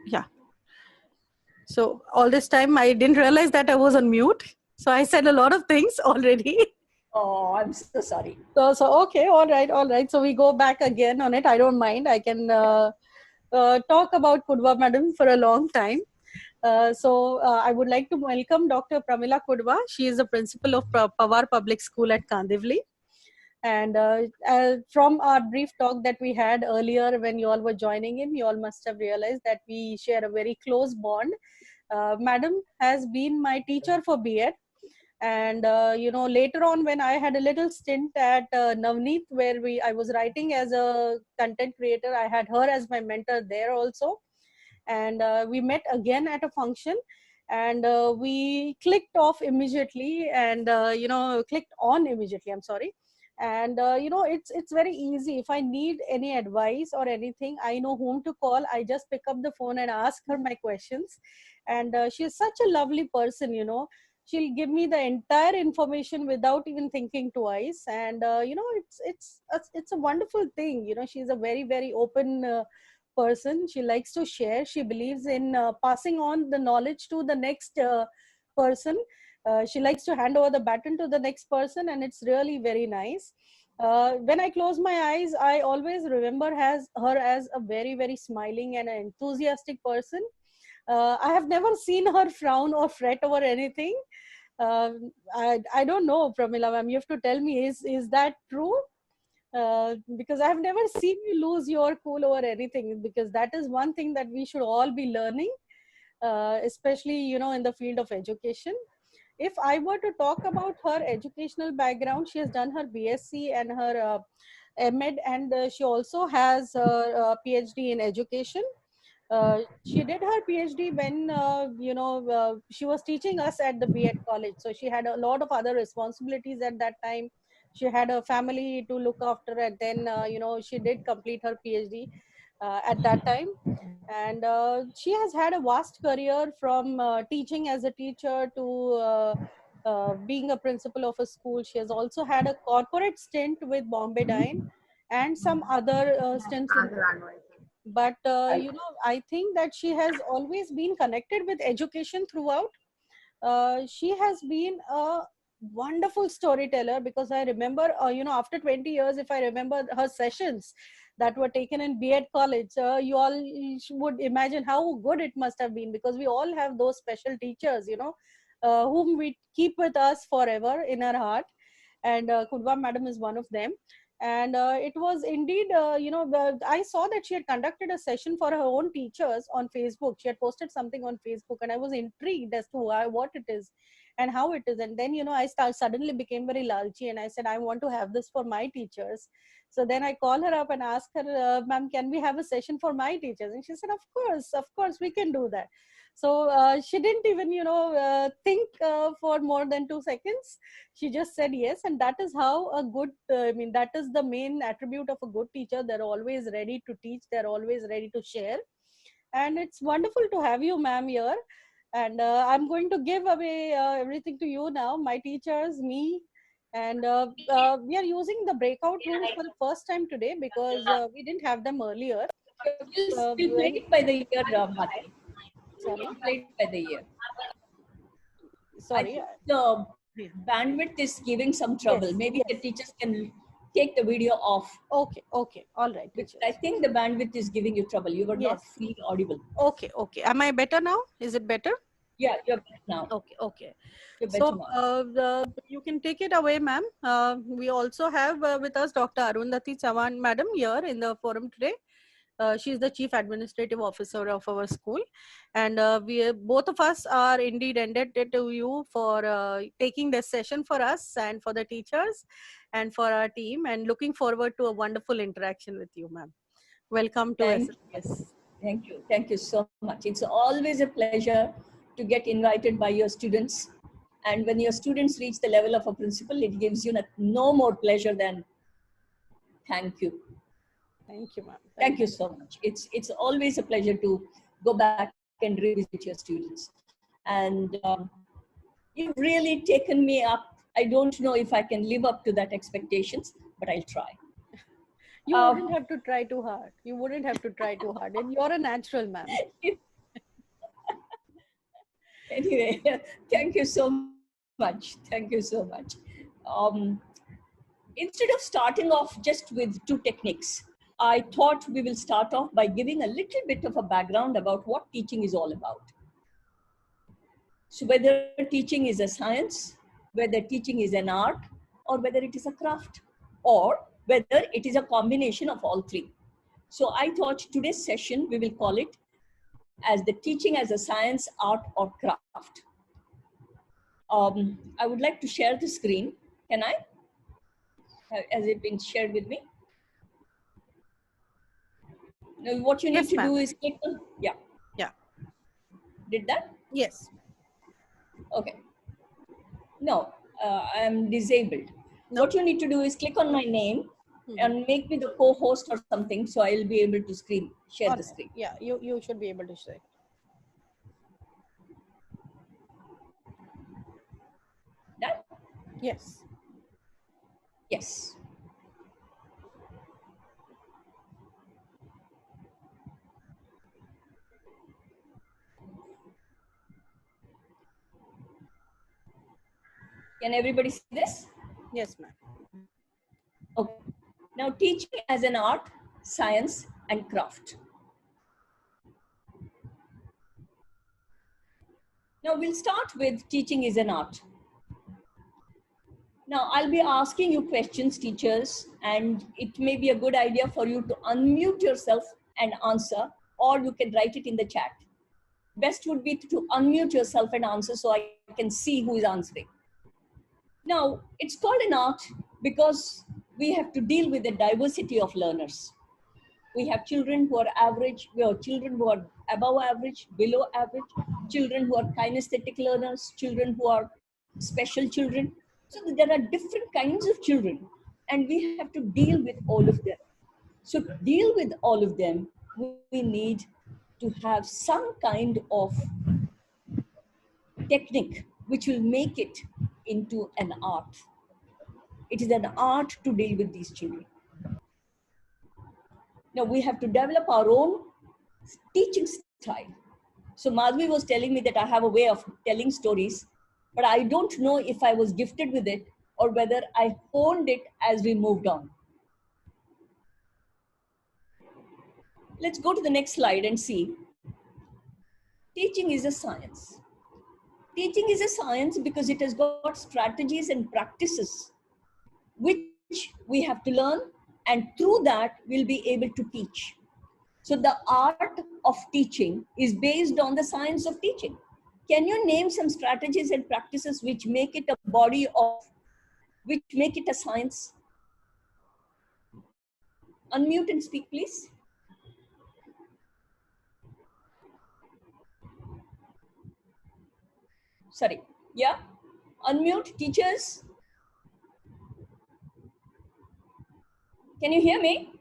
Yeah. So all this time I didn't realize that I was on mute. So I said a lot of things already. Oh, I'm so sorry. So okay, all right. So we go back again on it. I don't mind. I can talk about Kudva Madam for a long time. I would like to welcome Dr. Pramila Kudva. She is the principal of Pawar Public School at Kandivli. And from our brief talk that we had earlier when you all were joining in, you all must have realized that we share a very close bond. Madam has been my teacher for B.Ed. And later on, when I had a little stint at Navneet, where I was writing as a content creator, I had her as my mentor there also. And we met again at a function, and we clicked off immediately, and clicked on immediately, I'm sorry. And it's very easy. If I need any advice or anything, I know whom to call. I just pick up the phone and ask her my questions. And she's such a lovely person. She'll give me the entire information without even thinking twice. And it's a wonderful thing. She's a very, very open person. She likes to share. She believes in passing on the knowledge to the next person. She likes to hand over the baton to the next person, and it's really very nice. When I close my eyes, I always remember her as a very, very smiling and an enthusiastic person. I have never seen her frown or fret over anything. I don't know, Pramila ma'am, you have to tell me, is that true? Because I've never seen you lose your cool over anything, because that is one thing that we should all be learning, especially, in the field of education. If I were to talk about her educational background, she has done her BSc and her MEd, and she also has her PhD in education. She did her PhD when, she was teaching us at the B.Ed college. So she had a lot of other responsibilities at that time. She had a family to look after, and then, she did complete her PhD at that time. And she has had a vast career from teaching as a teacher to being a principal of a school. She has also had a corporate stint with Bombay Dine and some other stints in. But I think that she has always been connected with education throughout. She has been a wonderful storyteller, because I remember, after 20 years, if I remember her sessions that were taken in B.Ed college, you all would imagine how good it must have been, because we all have those special teachers, whom we keep with us forever in our heart. And Kudva Madam is one of them. And it was indeed, I saw that she had conducted a session for her own teachers on Facebook. She had posted something on Facebook, and I was intrigued as to what it is and how it is. And then, I suddenly became very lalchi, and I said, I want to have this for my teachers. So then I call her up and ask her, ma'am, can we have a session for my teachers? And she said, of course, we can do that. So she didn't even, think for more than 2 seconds. She just said yes. And that is how a good, that is the main attribute of a good teacher. They're always ready to teach. They're always ready to share. And it's wonderful to have you, ma'am, here. And I'm going to give away everything to you now, my teachers, me. And we are using the breakout rooms for the first time today, because we didn't have them earlier. We'll play it by the year, Bhakti. Sorry? We'll play it by the year. Sorry. I think the bandwidth is giving some trouble. Yes, Maybe yes. the teachers can take the video off. Okay, all right. Because I think the bandwidth is giving you trouble. You were not feeling audible. Okay. Am I better now? Is it better? Yeah, you're better now. Okay. You're better now. You can take it away, ma'am. We also have with us Dr. Arundhati Chavan, madam, here in the forum today. She is the Chief Administrative Officer of our school, and both of us are indeed indebted to you for taking this session for us and for the teachers and for our team, and looking forward to a wonderful interaction with you, ma'am. Welcome to SLPS. Thank you so much. It's always a pleasure to get invited by your students, and when your students reach the level of a principal, it gives you no more pleasure than thank you. Thank you, ma'am. Thank you so much. It's always a pleasure to go back and revisit your students. And you've really taken me up. I don't know if I can live up to that expectations, but I'll try. You wouldn't have to try too hard. You wouldn't have to try too hard. And you're a natural, ma'am. Anyway, thank you so much. Thank you so much. Instead of starting off just with two techniques, I thought we will start off by giving a little bit of a background about what teaching is all about. So whether teaching is a science, whether teaching is an art, or whether it is a craft, or whether it is a combination of all three. So I thought today's session, we will call it as the teaching as a science, art, or craft. I would like to share the screen. Can I? Has it been shared with me? Now, what you need to do is click on, yeah. Yeah. Did that? Yes. Okay. No, I am disabled. No. What you need to do is click on my name and make me the co-host or something, so I'll be able to share the screen. Yeah, you should be able to share. That? Yes. Yes. Can everybody see this? Yes, ma'am. Okay. Now, teaching as an art, science, and craft. Now, we'll start with teaching is an art. Now, I'll be asking you questions, teachers, and it may be a good idea for you to unmute yourself and answer, or you can write it in the chat. Best would be to unmute yourself and answer so I can see who is answering. Now, it's called an art because we have to deal with the diversity of learners. We have children who are average, we have children who are above average, below average, children who are kinesthetic learners, children who are special children. So there are different kinds of children and we have to deal with all of them. So to deal with all of them, we need to have some kind of technique which will make it into an art. It is an art to deal with these children. Now we have to develop our own teaching style. So Madhvi was telling me that I have a way of telling stories, but I don't know if I was gifted with it or whether I honed it as we moved on. Let's go to the next slide and see. Teaching is a science. Teaching is a science because it has got strategies and practices which we have to learn, and through that we'll be able to teach. So the art of teaching is based on the science of teaching. Can you name some strategies and practices which make it a body of, which make it a science? Unmute and speak, please. Sorry, yeah? Unmute, teachers. Can you hear me?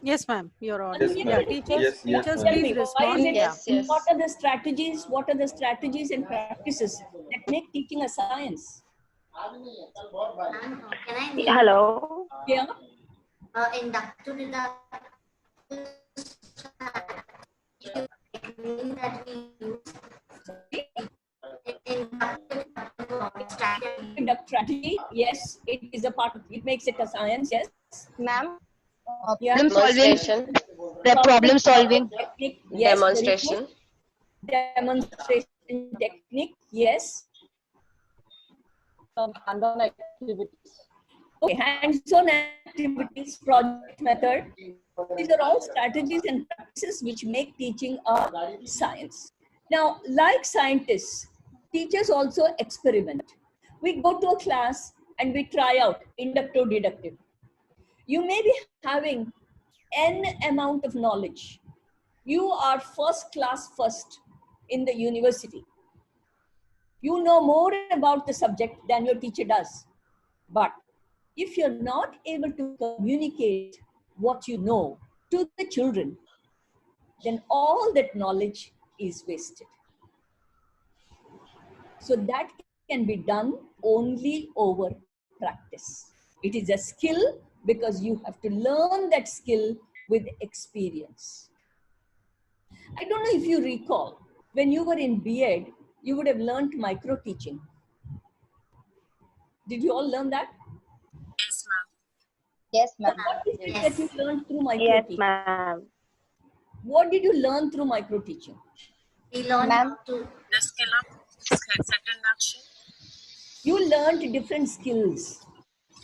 Yes, ma'am. You're audible. Yeah, teachers, please respond. Yes. What are the strategies? What are the strategies and practices that make teaching a science? Hello. Yeah. Inductive strategy. Yes, it is a part of it. Makes it a science. Yes, Ma'am. Yeah. Demonstration. The problem solving. Technique. Yes, Demonstration. Demonstration technique. Yes. Hands-on activities. Okay, hands-on activities, project method. These are all strategies and practices which make teaching a science. Now, like scientists, teachers also experiment. We go to a class and we try out inductive, deductive. You may be having n amount of knowledge. You are first class first in the university. You know more about the subject than your teacher does. But if you're not able to communicate what you know to the children, then all that knowledge is wasted. So that can be done only over practice. It is a skill because you have to learn that skill with experience. I don't know if you recall, when you were in B.Ed, you would have learned micro teaching. Did you all learn that? Yes, So ma'am. what is it Yes. that you learned through micro Yes, teaching? ma'am. What did you learn through micro teaching? We learn Ma'am? how to You learned different skills.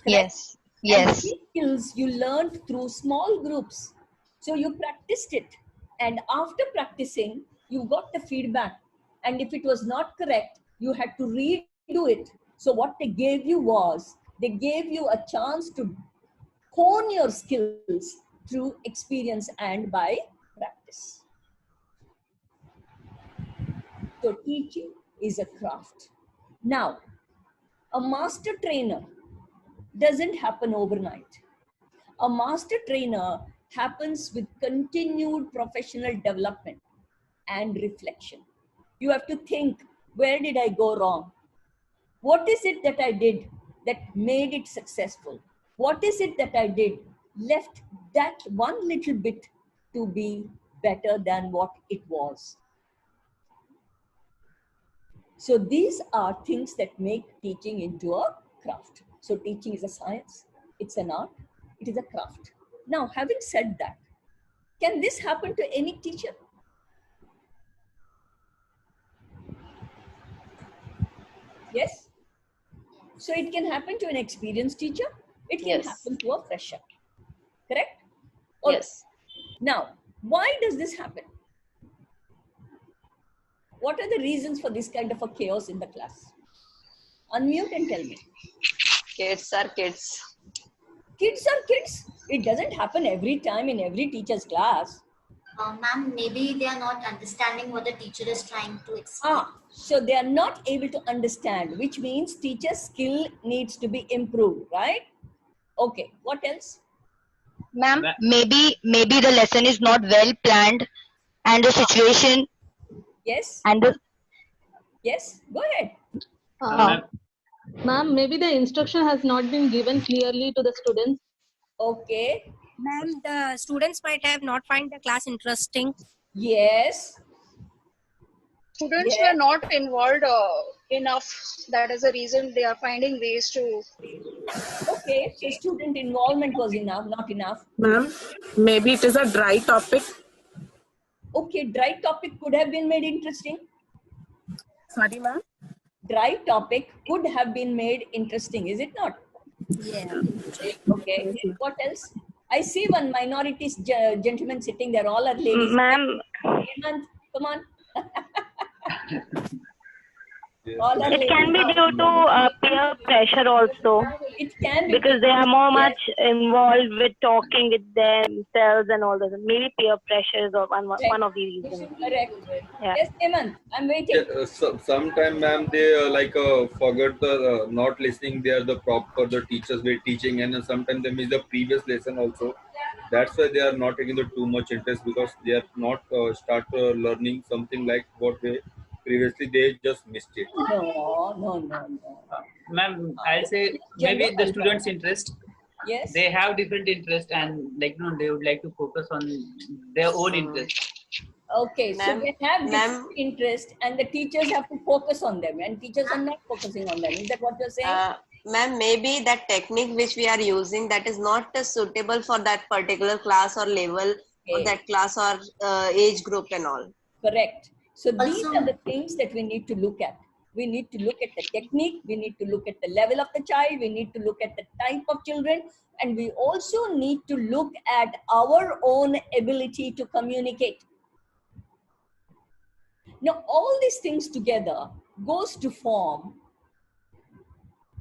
Correct? Yes. And Yes. these skills you learned through small groups. So you practiced it. And after practicing, you got the feedback. And if it was not correct, you had to redo it. So what they gave you was, they gave you a chance to hone your skills through experience and by practice. So teaching is a craft. Now, a master trainer doesn't happen overnight. A master trainer happens with continued professional development and reflection. You have to think, where did I go wrong? What is it that I did that made it successful? What is it that I did left that one little bit to be better than what it was? So these are things that make teaching into a craft. So teaching is a science, it's an art, it is a craft. Now, having said that, can this happen to any teacher? Yes? So it can happen to an experienced teacher, it can Yes. happen to a fresher. Correct? Okay. Yes. Now, why does this happen? What are the reasons for this kind of a chaos in the class? Unmute and tell me. Kids are kids. Kids are kids. It doesn't happen every time in every teacher's class. ma'am, maybe they are not understanding what the teacher is trying to explain. So they are not able to understand, which means teacher skill needs to be improved, right? Okay, what else? Ma'am, maybe the lesson is not well planned and the situation Yes, and the yes, go ahead. Ma'am, maybe the instruction has not been given clearly to the students. Okay, Ma'am, the students might have not find the class interesting. yes, Students Yeah. were not involved enough. That is the reason they are finding ways to. okay. So student involvement was enough, not enough. Ma'am, maybe it is a dry topic. Okay, dry topic could have been made interesting. Sorry, ma'am. Dry topic could have been made interesting, is it not? Yeah. Okay, what else? I see one minority gentleman sitting there, all are ladies. ma'am, Hemant, come on. All are it can be ladies. due to peer pressure also, It can be because they are more much involved with talking with themselves and all that. Maybe peer pressure is one of the reasons. correct. Yeah. Yes, Hemant, I'm waiting. Yeah, sometime, ma'am, they forget the not listening. They are the proper the teachers were teaching, and sometimes they miss the previous lesson also. That's why they are not taking the too much interest, because they are not start learning something like what they previously they just missed it. No. Ma'am, I'll say General maybe the control. students' interest. Yes. They have different interest, and they would like to focus on their own interest. Okay, so they have this interest and the teachers have to focus on them, and teachers are not focusing on them. Is that what you're saying? Ma'am, maybe that technique which we are using, that is not suitable for that particular class or level or that class or age group and all. Correct. So these Also- are the things that we need to look at. We need to look at the technique, we need to look at the level of the child, we need to look at the type of children, and we also need to look at our own ability to communicate. Now, all these things together goes to form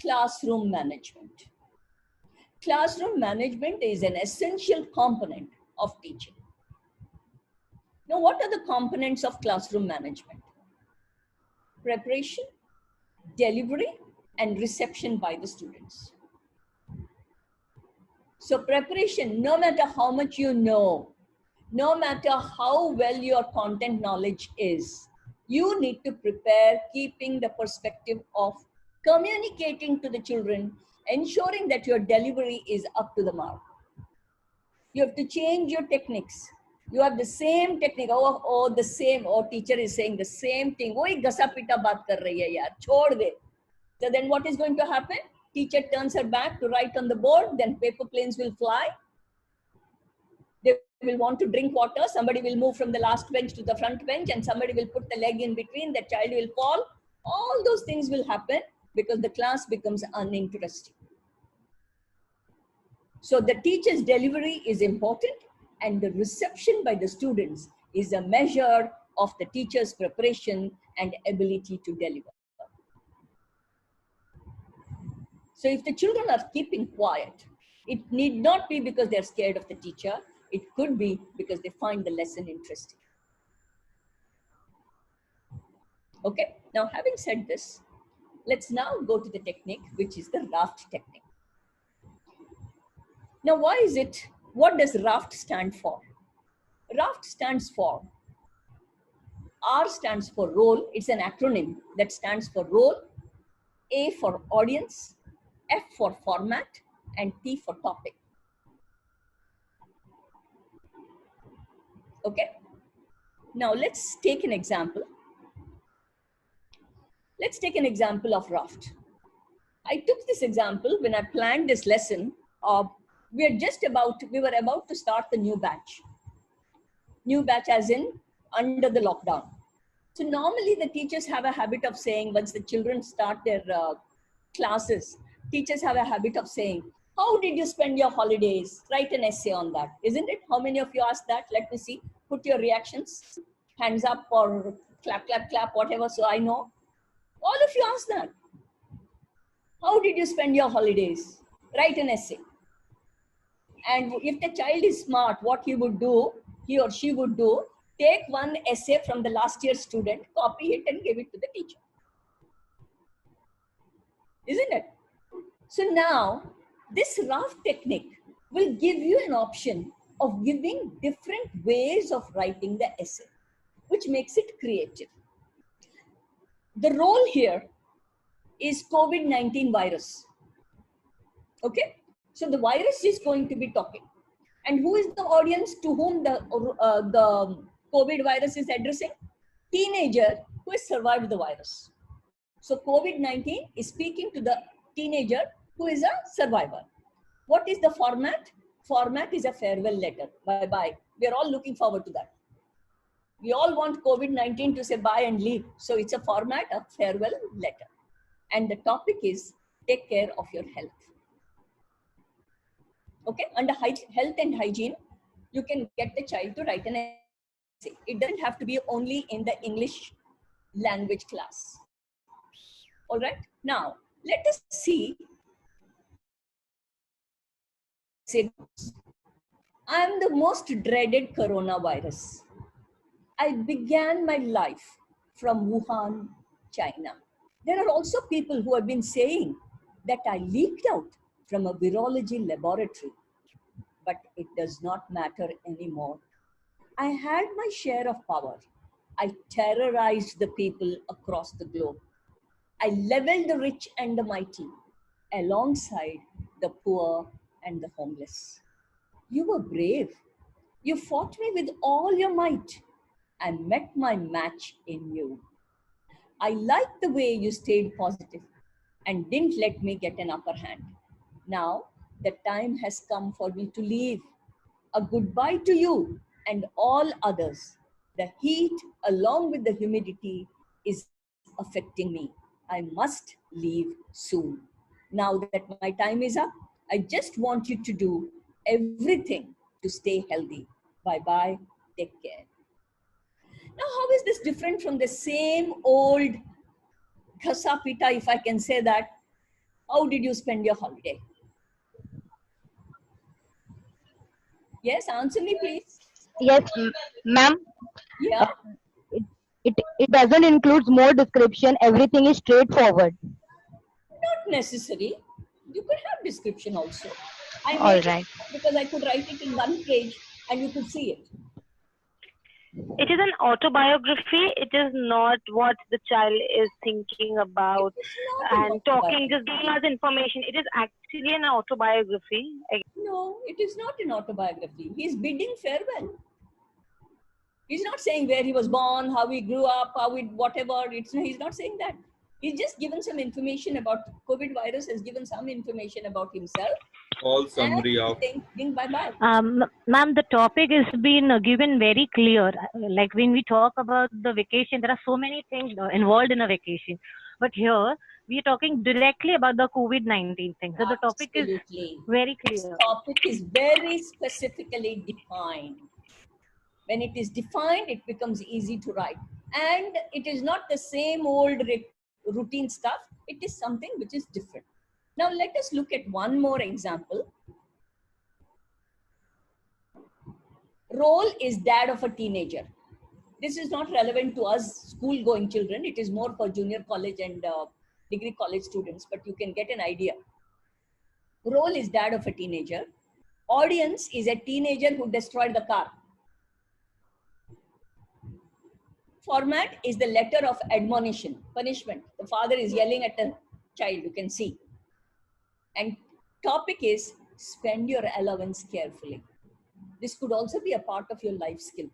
classroom management. Classroom management is an essential component of teaching. Now, what are the components of classroom management? Preparation, delivery, and reception by the students. So preparation, no matter how much you know, no matter how well your content knowledge is, you need to prepare keeping the perspective of communicating to the children ensuring that your delivery is up to the mark. You have to change your techniques. You have the same technique. The same. Teacher is saying the same thing. Woi gasa pita baat kar rahi hai yaar. Chhod de. So then what is going to happen? Teacher turns her back to write on the board. Then paper planes will fly. They will want to drink water. Somebody will move from the last bench to the front bench, and somebody will put the leg in between. The child will fall. All those things will happen because the class becomes uninteresting. So the teacher's delivery is important, and the reception by the students is a measure of the teacher's preparation and ability to deliver. So if the children are keeping quiet, it need not be because they're scared of the teacher. It could be because they find the lesson interesting. Okay, now having said this, let's now go to the technique, which is the raft technique. Now, what does RAFT stand for? RAFT stands for, R stands for role. It's an acronym that stands for role, A for audience, F for format, and T for topic. Okay. Now, let's take an example. Let's take an example of RAFT. I took this example when I planned this lesson. We were about to start the new batch. New batch as in under the lockdown. So normally the teachers have a habit of saying, once the children start their classes, teachers have a habit of saying, how did you spend your holidays? Write an essay on that, isn't it? How many of you asked that? Let me see. Put your reactions, hands up or clap, clap, clap, whatever, so I know. All of you asked that. How did you spend your holidays? Write an essay. And if the child is smart, what he or she would do, take one essay from the last year's student, copy it and give it to the teacher. Isn't it? So now, this RAFT technique will give you an option of giving different ways of writing the essay, which makes it creative. The role here is COVID-19 virus. Okay? So the virus is going to be talking. And who is the audience to whom the COVID virus is addressing? Teenager who has survived the virus. So COVID-19 is speaking to the teenager who is a survivor. What is the format? Format is a farewell letter. Bye-bye. We are all looking forward to that. We all want COVID-19 to say bye and leave. So it's a format of farewell letter. And the topic is take care of your health. Okay, under health and hygiene, you can get the child to write an essay. It doesn't have to be only in the English language class. All right, now let us see. I am the most dreaded coronavirus. I began my life from Wuhan, China. There are also people who have been saying that I leaked out from a virology laboratory, but it does not matter anymore. I had my share of power. I terrorized the people across the globe. I leveled the rich and the mighty alongside the poor and the homeless. You were brave. You fought me with all your might. I met my match in you. I liked the way you stayed positive and didn't let me get an upper hand. Now, the time has come for me to leave. A goodbye to you and all others. The heat, along with the humidity, is affecting me. I must leave soon. Now that my time is up, I just want you to do everything to stay healthy. Bye-bye. Take care. Now, how is this different from the same old ghasa pita, if I can say that? How did you spend your holiday? Yes, answer me, please. Yes, ma'am. Yeah. It doesn't include more description. Everything is straightforward. Not necessary. You could have description also. All right. Because I could write it in one page and you could see it. It is an autobiography. It is not what the child is thinking about and talking, just giving us information. It is actually an autobiography. No, it is not an autobiography. He's bidding farewell. He's not saying where he was born, how he grew up, how he whatever. He's not saying that. He's just given some information about COVID virus, has given some information about himself. All summary of. Saying bye-bye. Ma'am, the topic has been given very clear. Like when we talk about the vacation, there are so many things involved in a vacation. But here, we are talking directly about the COVID-19 thing. So the topic is very clear. This topic is very specifically defined. When it is defined, it becomes easy to write. And it is not the same old routine stuff. It is something which is different. Now let us look at one more example. Role is dad of a teenager. This is not relevant to us school-going children. It is more for junior college and degree college students, but you can get an idea. Role is dad of a teenager. Audience is a teenager who destroyed the car. Format is the letter of admonition, punishment. The father is yelling at the child, you can see. And topic is spend your allowance carefully. This could also be a part of your life skill,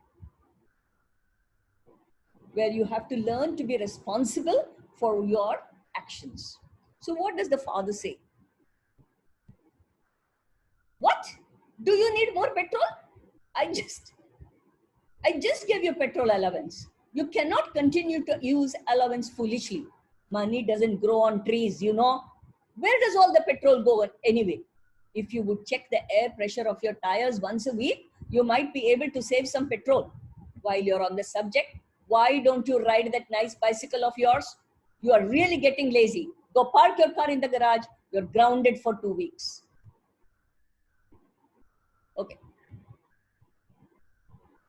where you have to learn to be responsible for your actions. So what does the father say? What? Do you need more petrol? I just gave you petrol allowance. You cannot continue to use allowance foolishly. Money doesn't grow on trees, you know. Where does all the petrol go anyway? If you would check the air pressure of your tires once a week, you might be able to save some petrol. While you're on the subject, why don't you ride that nice bicycle of yours? You are really getting lazy. Go park your car in the garage. You're grounded for 2 weeks. Okay.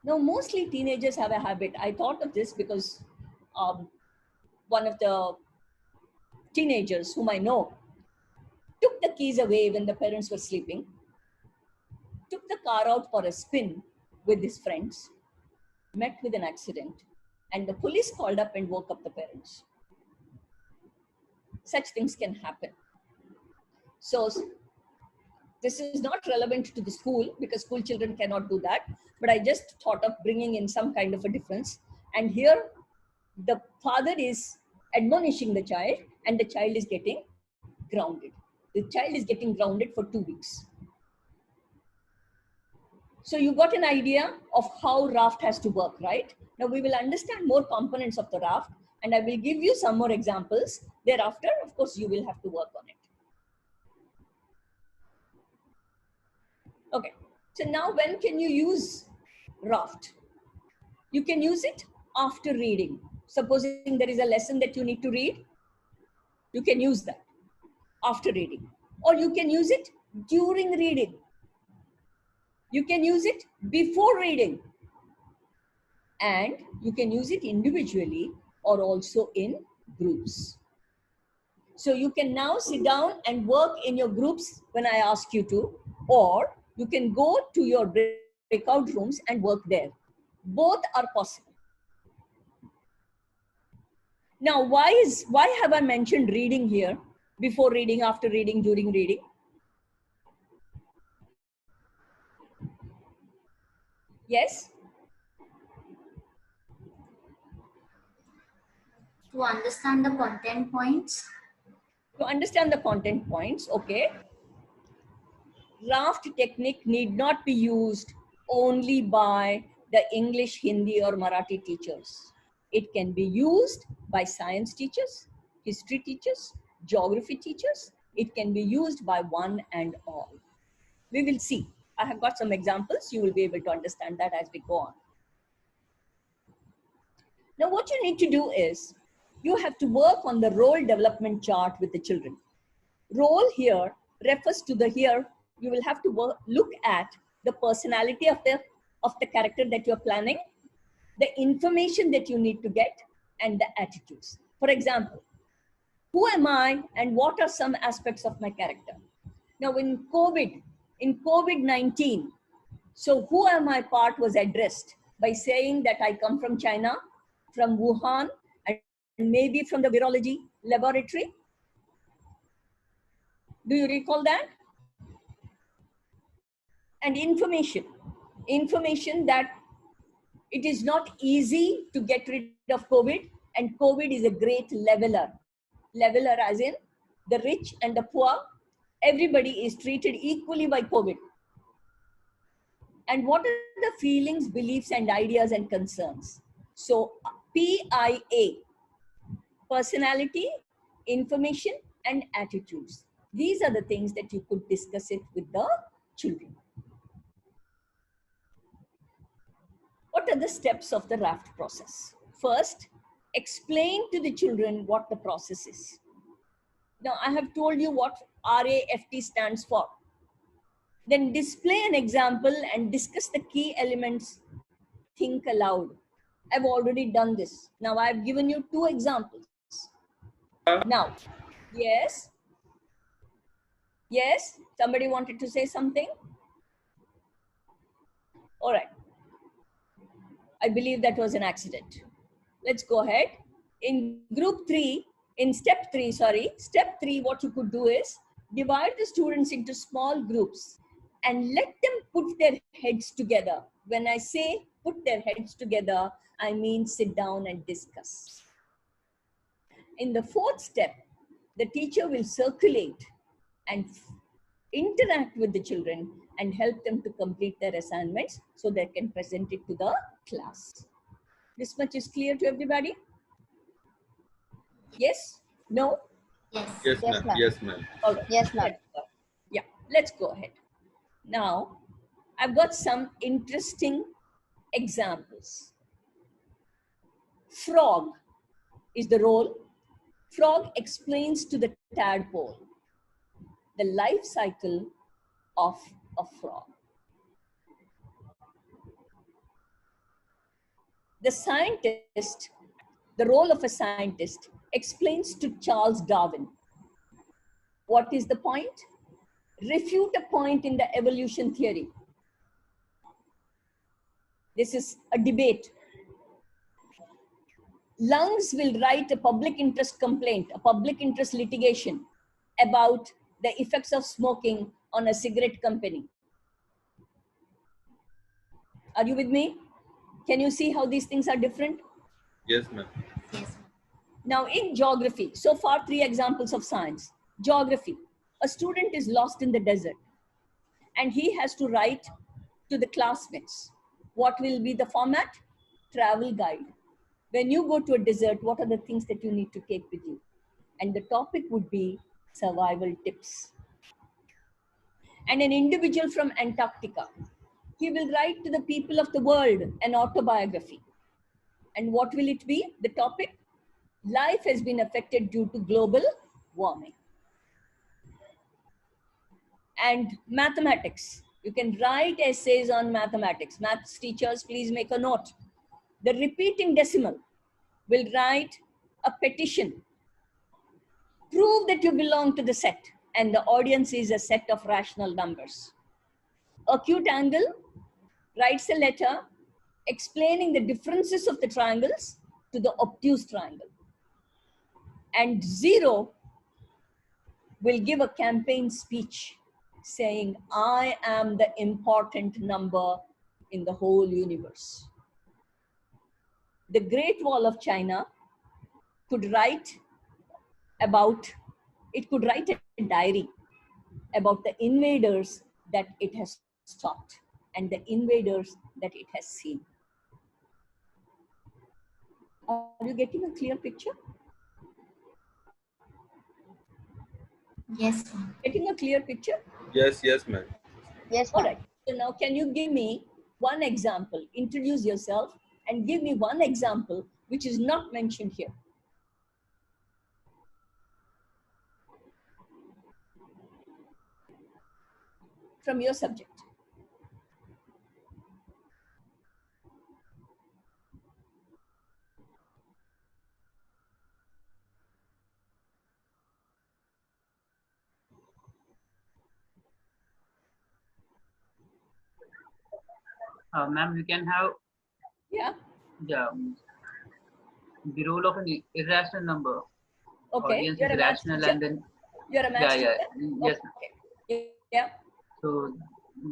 Now, mostly teenagers have a habit. I thought of this because one of the teenagers whom I know took the keys away when the parents were sleeping, took the car out for a spin with his friends, met with an accident, and the police called up and woke up the parents. Such things can happen. So this is not relevant to the school because school children cannot do that. But I just thought of bringing in some kind of a difference. And here the father is admonishing the child and the child is getting grounded. The child is getting grounded for 2 weeks. So you got an idea of how raft has to work, right? Now we will understand more components of the raft and I will give you some more examples. Thereafter, of course, you will have to work on it. Okay, so now when can you use raft? You can use it after reading. Supposing there is a lesson that you need to read, you can use that after reading. Or you can use it during reading. You can use it before reading. And you can use it individually or also in groups. So you can now sit down and work in your groups when I ask you to, or you can go to your breakout rooms and work there. Both are possible. Now, why have I mentioned reading here? Before reading, after reading, during reading? Yes? To understand the content points. To understand the content points, okay. Raft technique need not be used only by the English, Hindi or Marathi teachers. It can be used by science teachers, history teachers, geography teachers. It can be used by one and all. We will see. I have got some examples. You will be able to understand that as we go on. Now what you need to do is, you have to work on the role development chart with the children. Role here refers to the here. You will have to look at the personality of the character that you're planning, the information that you need to get, and the attitudes. For example, who am I and what are some aspects of my character? Now in COVID-19, so who am I part was addressed. by saying that I come from China, from Wuhan, and maybe from the virology laboratory? Do you recall that? And information that it is not easy to get rid of COVID, and COVID is a great leveler. Leveler as in the rich and the poor, everybody is treated equally by COVID. And what are the feelings, beliefs, and ideas and concerns? So PIA, personality, information, and attitudes. These are the things that you could discuss it with the children. What are the steps of the raft process? First, explain to the children what the process is. Now, I have told you what RAFT stands for. Then display an example and discuss the key elements. Think aloud. I've already done this. Now, I've given you 2 examples. Now, yes? Yes? Somebody wanted to say something? All right. I believe that was an accident. Let's go ahead. In step 3, what you could do is divide the students into small groups and let them put their heads together. When I say put their heads together, I mean sit down and discuss. In the 4th step, the teacher will circulate and interact with the children and help them to complete their assignments so they can present it to the class. This much is clear to everybody? Yes? No? Yes. Yes, ma'am. Yes, ma'am. All right. Yes, ma'am. Yeah, let's go ahead. Now, I've got some interesting examples. Frog is the role. Frog explains to the tadpole the life cycle of a frog. The scientist, the role of a scientist, explains to Charles Darwin. What is the point? Refute a point in the evolution theory. This is a debate. Lungs will write a public interest complaint, a public interest litigation about the effects of smoking on a cigarette company. Are you with me? Can you see how these things are different? Yes, ma'am. Yes. Now in geography, so far 3 examples of science. Geography, a student is lost in the desert and he has to write to the classmates. What will be the format? Travel guide. When you go to a desert, what are the things that you need to take with you? And the topic would be survival tips. And an individual from Antarctica, he will write to the people of the world an autobiography. And what will it be? The topic? Life has been affected due to global warming. And mathematics. You can write essays on mathematics. Maths teachers, please make a note. The repeating decimal will write a petition. Prove that you belong to the set and the audience is a set of rational numbers. Acute angle writes a letter explaining the differences of the triangles to the obtuse triangle. And zero will give a campaign speech saying, I am the important number in the whole universe. The Great Wall of China could write about, it could write a diary about the invaders that it has stopped and the invaders that it has seen. Are you getting a clear picture? Yes. Getting a clear picture? Yes, yes, ma'am. Yes, All right. So now can you give me one example? Introduce yourself and give me one example which is not mentioned here. From your subject. Ma'am, you can have Yeah. Yeah. The role of an irrational number. Okay. Audience You're is a maths rational teacher? and then You're a maths yeah. teacher? Yes. Okay. Yeah. So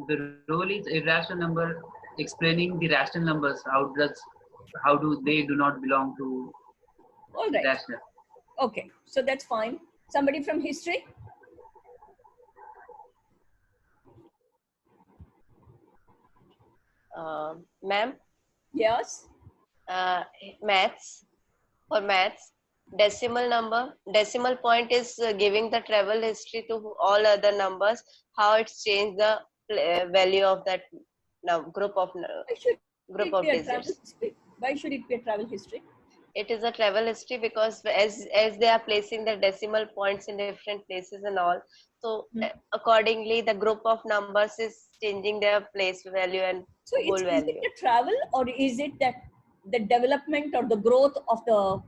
the role is irrational number explaining the rational numbers. How do they do not belong to All right. rational? Okay. So that's fine. Somebody from history? Ma'am, Yes. maths, for maths, decimal point is giving the travel history to all other numbers, how it's changed the value of that group of digits. Why should it be a travel history? It is a travel history because as they are placing the decimal points in different places and all, so accordingly the group of numbers is changing their place value and So whole is value. it a travel, or is it that the development or the growth of the?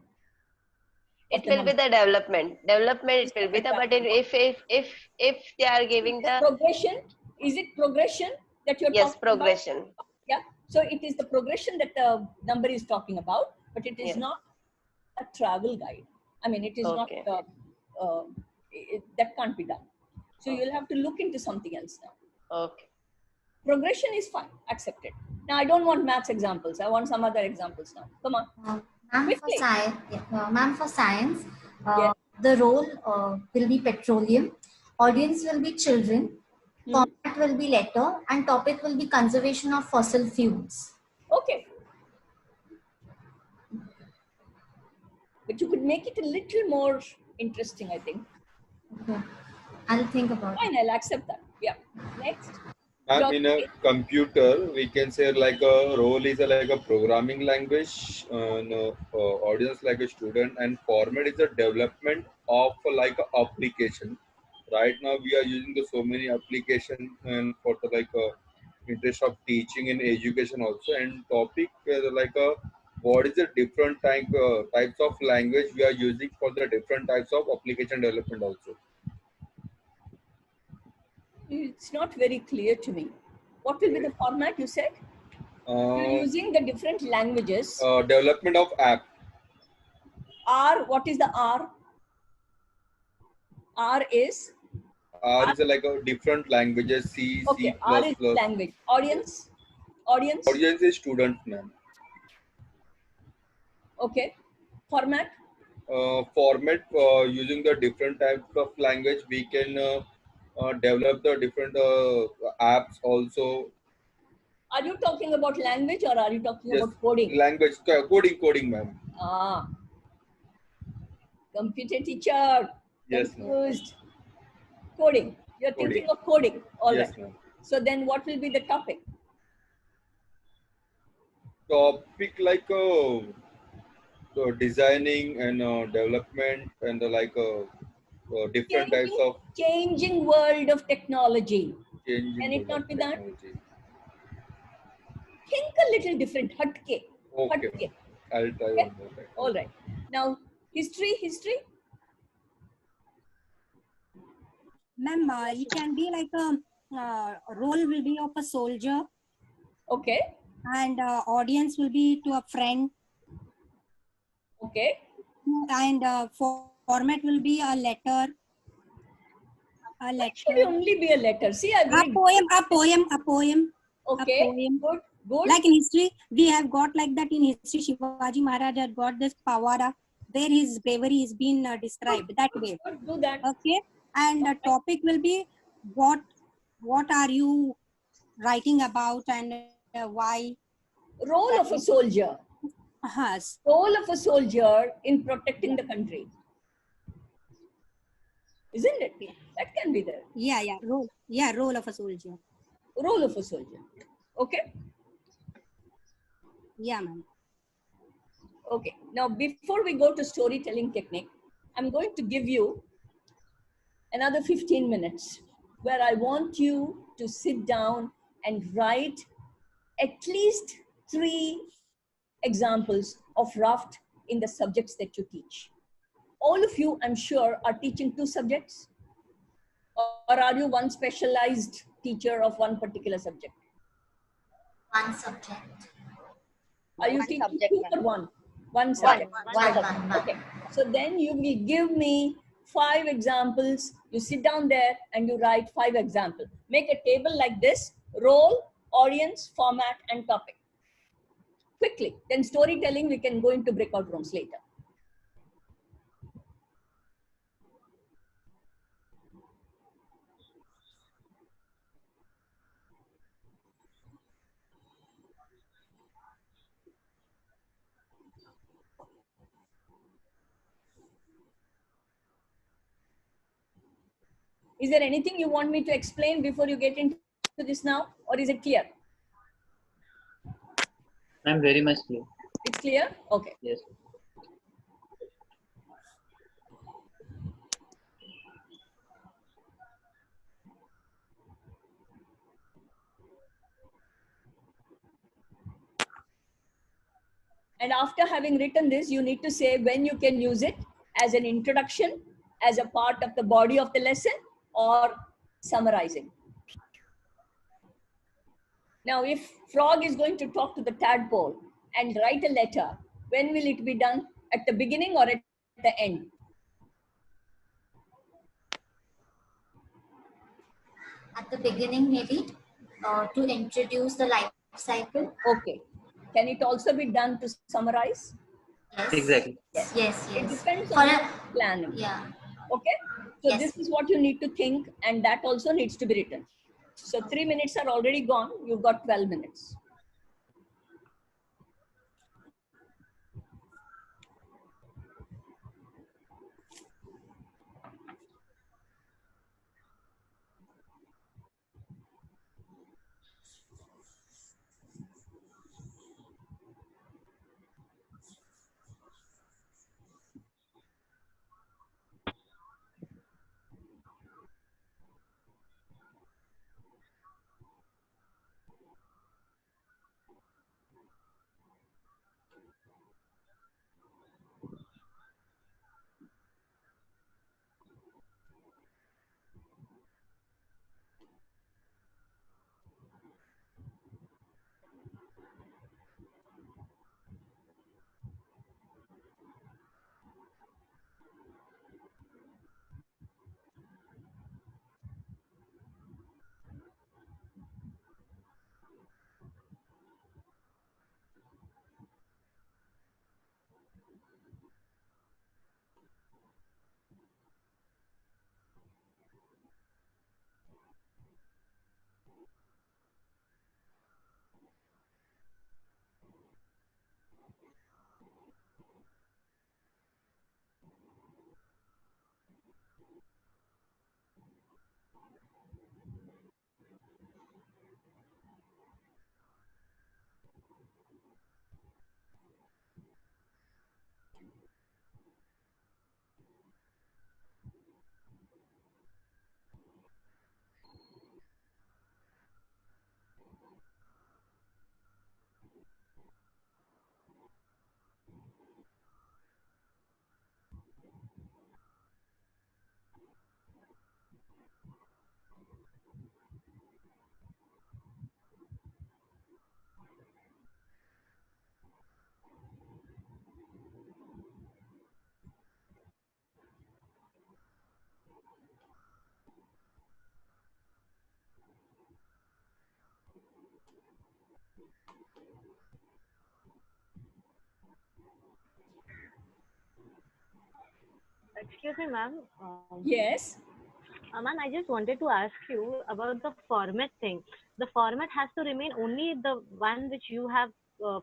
It will be the development. It will be the. But if they are giving the progression, is it progression that you're yes, talking progression. about? Yeah. So it is the progression that the number is talking about, but it is Yes. not a travel guide. I mean, it is Okay. not. That can't be done. So you'll have to look into something else now. Okay. Progression is fine, accepted. Now I don't want maths examples. I want some other examples now. Come on. Ma'am, for science, the role will be petroleum, audience will be children, format will be letter, and topic will be conservation of fossil fuels. Okay. But you could make it a little more interesting, I think. Okay. I'll think about it. Fine, I'll accept that. Yeah. Next. In a computer, we can say like a role is like a programming language, audience like a student, and format is a development of like a application. Right now, we are using the so many applications and for the like interest of teaching and education also. And topic like a what is the different types of language we are using for the different types of application development also. It's not very clear to me. What will be the format you said? You're using the different languages. Development of app. R, what is the R? R is? R is like a different languages, C, Okay, C++. R is language. Audience? Audience? Audience is student, ma'am. Okay. Format? Format using the different types of language, we can develop the different apps also. Are you talking about language or are you talking about coding? Language, coding, ma'am. Computer teacher. Yes, confused. Coding. You're thinking of coding. All yes, right. ma'am. So then what will be the topic? Topic like designing and development and different types of changing world of technology. changing. Can it not be that? Technology. Think a little different. Hatke. Okay. Hatke. I'll try Okay. one more time. All right. Now, history. Ma'am, it can be like a role will be of a soldier. Okay. And audience will be to a friend. Okay. And format will be a letter. It should only be a letter. See, a poem. Okay. A poem. Good. Like in history, we have got like that in history. Shivaji Maharaj had got this Pawara, where his bravery is being described that way. Do that. Okay. And the topic will be what are you writing about and why? Role of a soldier. Role of a soldier in protecting the country. Isn't it? That can be there. Yeah. Role of a soldier. Role of a soldier. Okay. Yeah, ma'am. Okay. Now, before we go to storytelling technique, I'm going to give you another 15 minutes where I want you to sit down and write at least 3 examples of raft in the subjects that you teach. All of you, I'm sure, are teaching 2 subjects, or are you one specialized teacher of one particular subject? One subject. Are you One teaching subject, two ma'am. or one? One subject. One. Okay. So then you will give me 5 examples. You sit down there and you write 5 examples. Make a table like this: role, audience, format, and topic. Quickly. Then storytelling, we can go into breakout rooms later. Is there anything you want me to explain before you get into this now, or is it clear? I'm very much clear. It's clear? Okay. Yes. And after having written this, you need to say when you can use it as an introduction, as a part of the body of the lesson, or summarizing. Now, if frog is going to talk to the tadpole and write a letter, when will it be done? At the beginning or at the end? At the beginning, maybe, to introduce the life cycle. Okay. Can it also be done to summarize? Yes. Exactly. Yes. It depends on the plan. Yeah. Okay. So this is what you need to think, and that also needs to be written. So 3 minutes are already gone. You've got 12 minutes. Excuse me, ma'am. Yes. Ma'am, I just wanted to ask you about the format thing. The format has to remain only the one which you have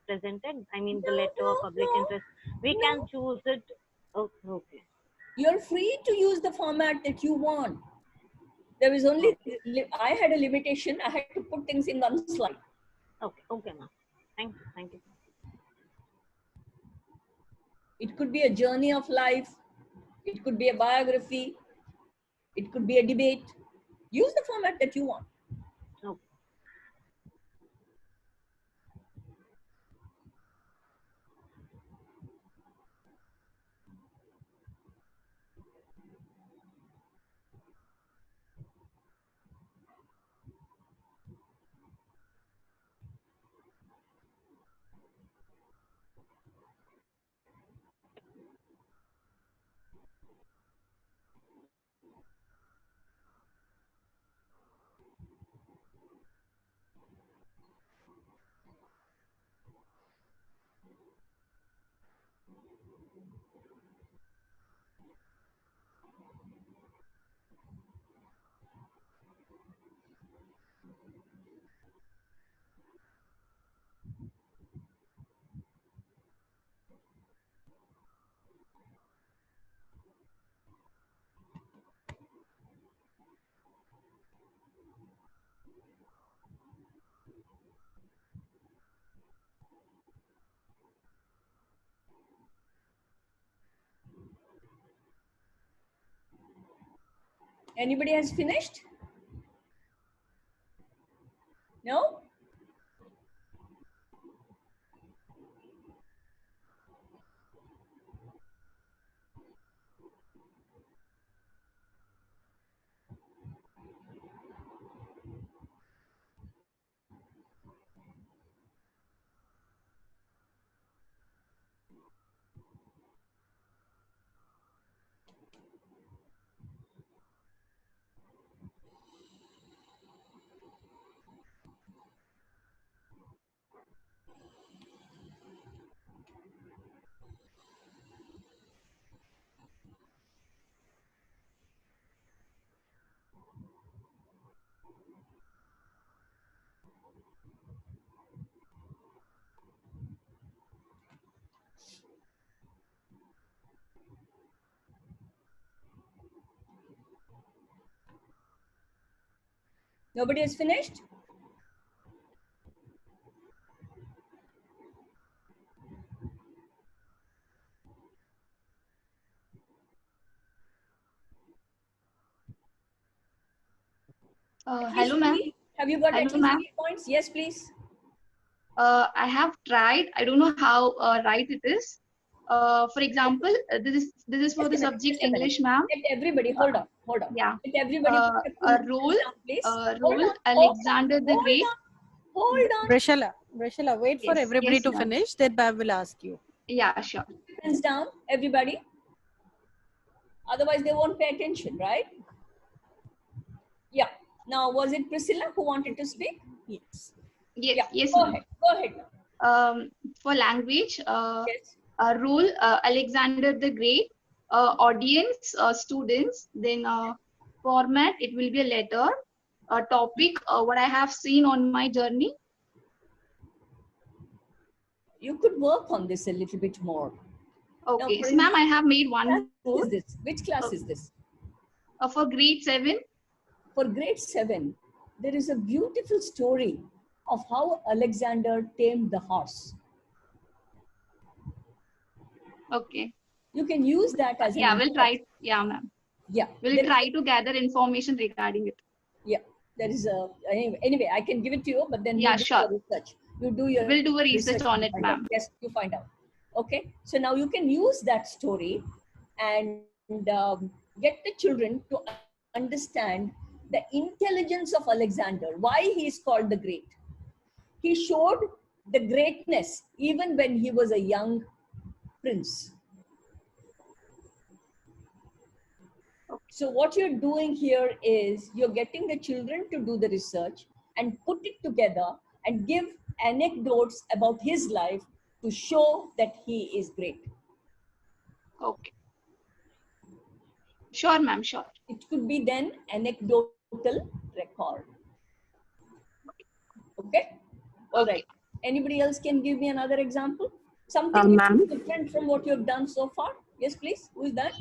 presented. I mean, the letter, public interest. We can choose it. Oh, okay. You're free to use the format that you want. There is only, I had a limitation. I had to put things in one slide. Okay, ma'am. Thank you. It could be a journey of life. It could be a biography. It could be a debate. Use the format that you want. Okay. Anybody has finished? No? Nobody has finished? Hello, ma'am. Have you got Hello, at least ma'am. 3 points? Yes, please. I have tried. I don't know how right it is. For example, this is for the subject English, ma'am. Let everybody, hold on. Yeah. Let everybody A role, please. Alexander the Great. Hold on. Brashalla, wait for everybody to ma'am. finish, then I will ask you. Yeah, sure. Hands down, everybody. Otherwise, they won't pay attention, right? Yeah. Now, was it Priscilla who wanted to speak? Yes. Yes, Yeah. yes, Go ma'am. ahead. For language, rule, Alexander the Great. Audience, students. Then format, it will be a letter. Topic, what I have seen on my journey. You could work on this a little bit more. Okay, so ma'am, I have made one more. Which class is this? For grade 7. For grade 7, there is a beautiful story of how Alexander tamed the horse. Okay. You can use that as we'll try. Yeah, ma'am. Yeah. We'll try to gather information regarding it. Yeah. There is a anyway, I can give it to you, but then yeah, sure. Research. You do your We'll do a research on it, ma'am. Yes, you find out. Okay. So now you can use that story and get the children to understand the intelligence of Alexander, why he is called the Great. He showed the greatness even when he was a young prince. So what you're doing here is you're getting the children to do the research and put it together and give anecdotes about his life to show that he is great. Okay. Sure, ma'am, sure. It could be then anecdotal record. Okay? All right. Anybody else can give me another example? Something different from what you have done so far? Yes, please. Who is that?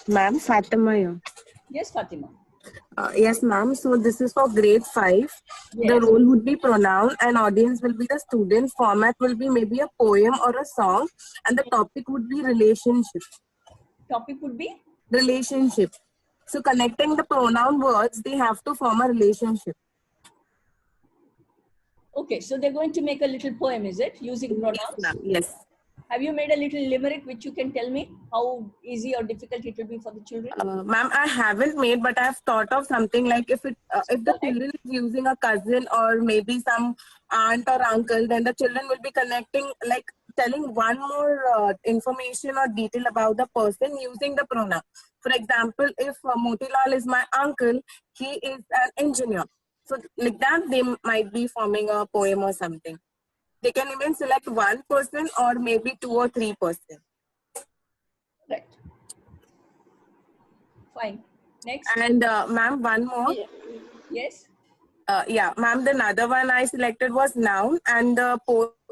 Ma'am, Fatima here. Yes, Fatima. Yes, ma'am. So this is for grade 5. Yes. The role would be pronoun and audience will be the student. Format will be maybe a poem or a song. And the topic would be relationship. Topic would be? Relationship. So connecting the pronoun words, they have to form a relationship. Okay, so they're going to make a little poem, is it? Using pronouns? Yes. Have you made a little limerick which you can tell me how easy or difficult it will be for the children? Ma'am, I haven't made, but I've thought of something like if the children is using a cousin or maybe some aunt or uncle, then the children will be connecting, like telling one more information or detail about the person using the pronoun. For example, if Motilal is my uncle, he is an engineer. So like that, they might be forming a poem or something. They can even select one person or maybe 2 or 3 persons. Fine. Next. And ma'am, one more. Yes. Yeah, ma'am, the another one I selected was noun, and the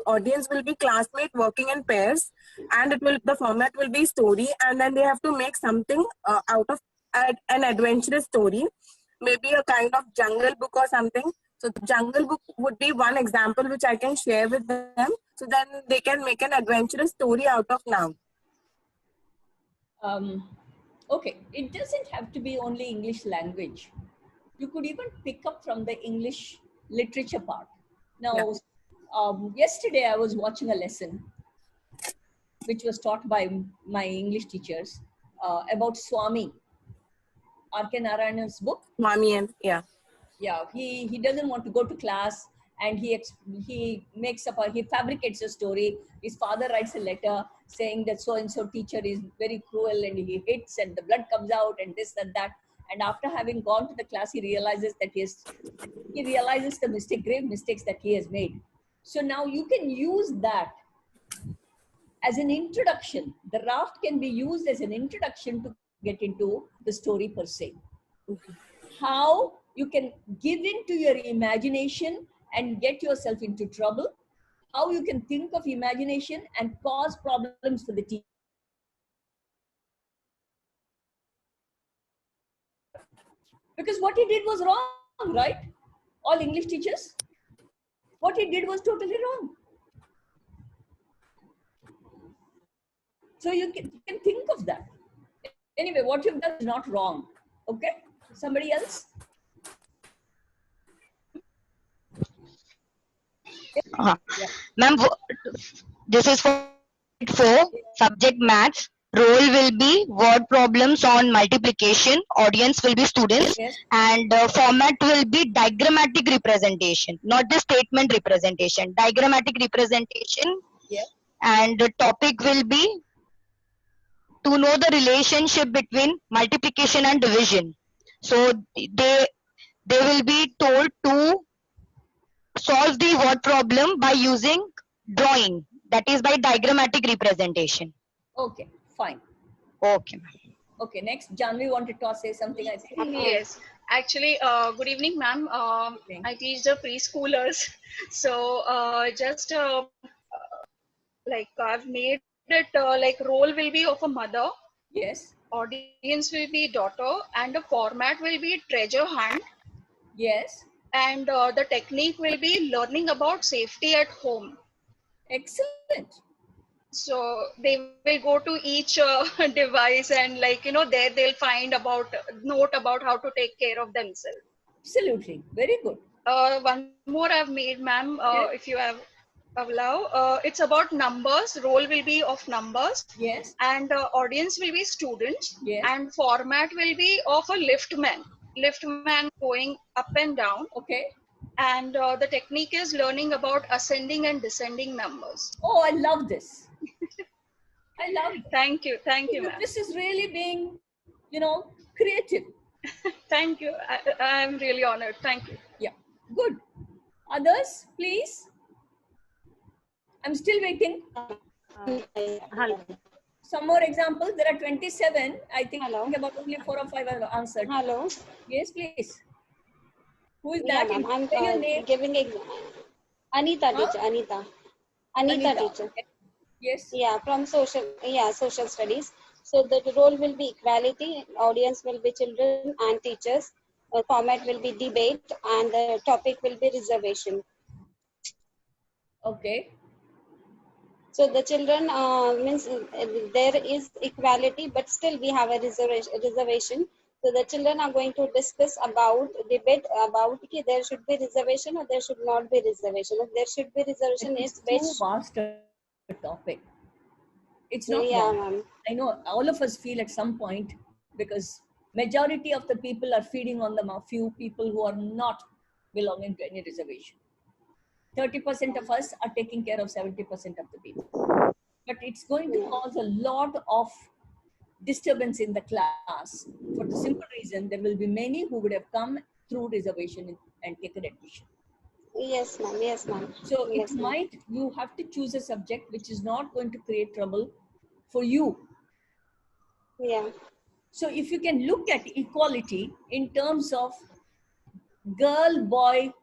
audience will be classmate working in pairs, and the format will be story, and then they have to make something out of an adventurous story, maybe a kind of jungle book or something. So the jungle book would be one example which I can share with them, so then they can make an adventurous story out of noun. Okay, it doesn't have to be only English language. You could even pick up from the English literature part. Now, yesterday I was watching a lesson which was taught by my English teachers about Swami, R.K. Narayan's book. Swami, and yeah, he doesn't want to go to class, and he fabricates a story. His father writes a letter saying that so and so teacher is very cruel and he hits and the blood comes out and this and that. And after having gone to the class, he realizes that he realizes the grave mistakes that he has made. So now you can use that as an introduction. The raft can be used as an introduction to get into the story per se. Okay. How you can give in to your imagination and get yourself into trouble. How you can think of imagination and cause problems for the teacher. Because what he did was wrong, right? All English teachers, what he did was totally wrong. So you can think of that. Anyway, what you've done is not wrong. Okay? Somebody else? Yeah. Ma'am, this is for subject maths. Role will be word problems on multiplication. Audience will be students. Yes. And format will be diagrammatic representation, not the statement representation. Diagrammatic representation. Yeah. And the topic will be to know the relationship between multiplication and division. So they will be told to solve the word problem by using drawing, that is by diagrammatic representation. Okay, fine. Okay. Okay, next, Janvi wanted to say something, I think. Yes, actually, good evening, ma'am. I teach the preschoolers. So like I've made it like role will be of a mother. Yes. Audience will be daughter, and the format will be treasure hunt. Yes. And the technique will be learning about safety at home. Excellent. So they will go to each device and there they'll find note about how to take care of themselves. Absolutely. Very good. One more I've made, ma'am, if you have allow. It's about numbers. Role will be of numbers. Yes. And audience will be students. Yes. And format will be of a liftman. Liftman going up and down. Okay. And the technique is learning about ascending and descending numbers. Oh, I love this. I love it. Thank you, ma'am. This is really being, creative. Thank you. I'm really honored. Thank you. Yeah, good. Others, please. I'm still waiting. Some more examples. There are 27. I think about only 4 or 5 are answered. Hello. Yes, please. Who is Yeah, that? ma'am. Say your name. Giving Anita teacher. Anita teacher. Yes. Yeah, from social studies. So the role will be equality. Audience will be children and teachers. Format will be debate, and the topic will be reservation. Okay. So the children means there is equality, but still we have a reservation. So the children are going to discuss debate about there should be reservation or there should not be reservation. If there should be reservation, It's too vast a topic. It's not. Yeah, ma'am. I know all of us feel at some point, because majority of the people are feeding on the few people who are not belonging to any reservation. 30% of us are taking care of 70% of the people. But it's going to cause a lot of disturbance in the class, for the simple reason there will be many who would have come through reservation and taken admission. Yes, ma'am. Yes, ma'am. So you have to choose a subject which is not going to create trouble for you. Yeah. So if you can look at equality in terms of girl, boy,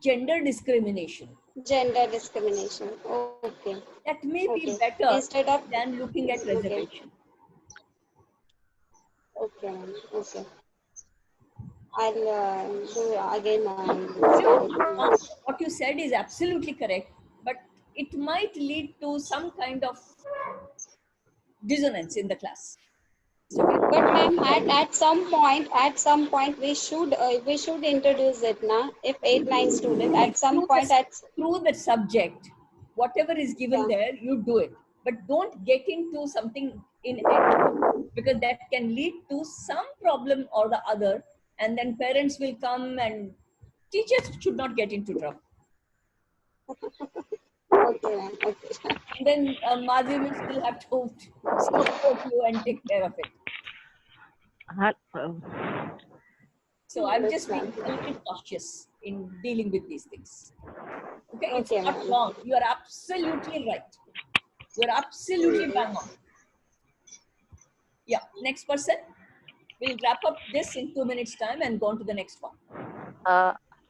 gender discrimination. Gender discrimination. Okay. That may be Okay. better Instead of than looking at reservation. Okay. Ma'am. Okay. I'll do again. What you said is absolutely correct, but it might lead to some kind of dissonance in the class. So but ma'am, at some point, we should introduce it, na? If 8-9 student, at some point, through the subject, whatever is given there, you do it. But don't get into something in it, because that can lead to some problem or the other, and then parents will come and teachers should not get into trouble. Okay, ma'am. Okay. And then Madhuri will still have to support you and take care of it. So I'm just being a little cautious in dealing with these things. Okay, it's not wrong. You are absolutely right. You are absolutely bang on. Yeah, next person. We'll wrap up this in 2 minutes time and go on to the next one.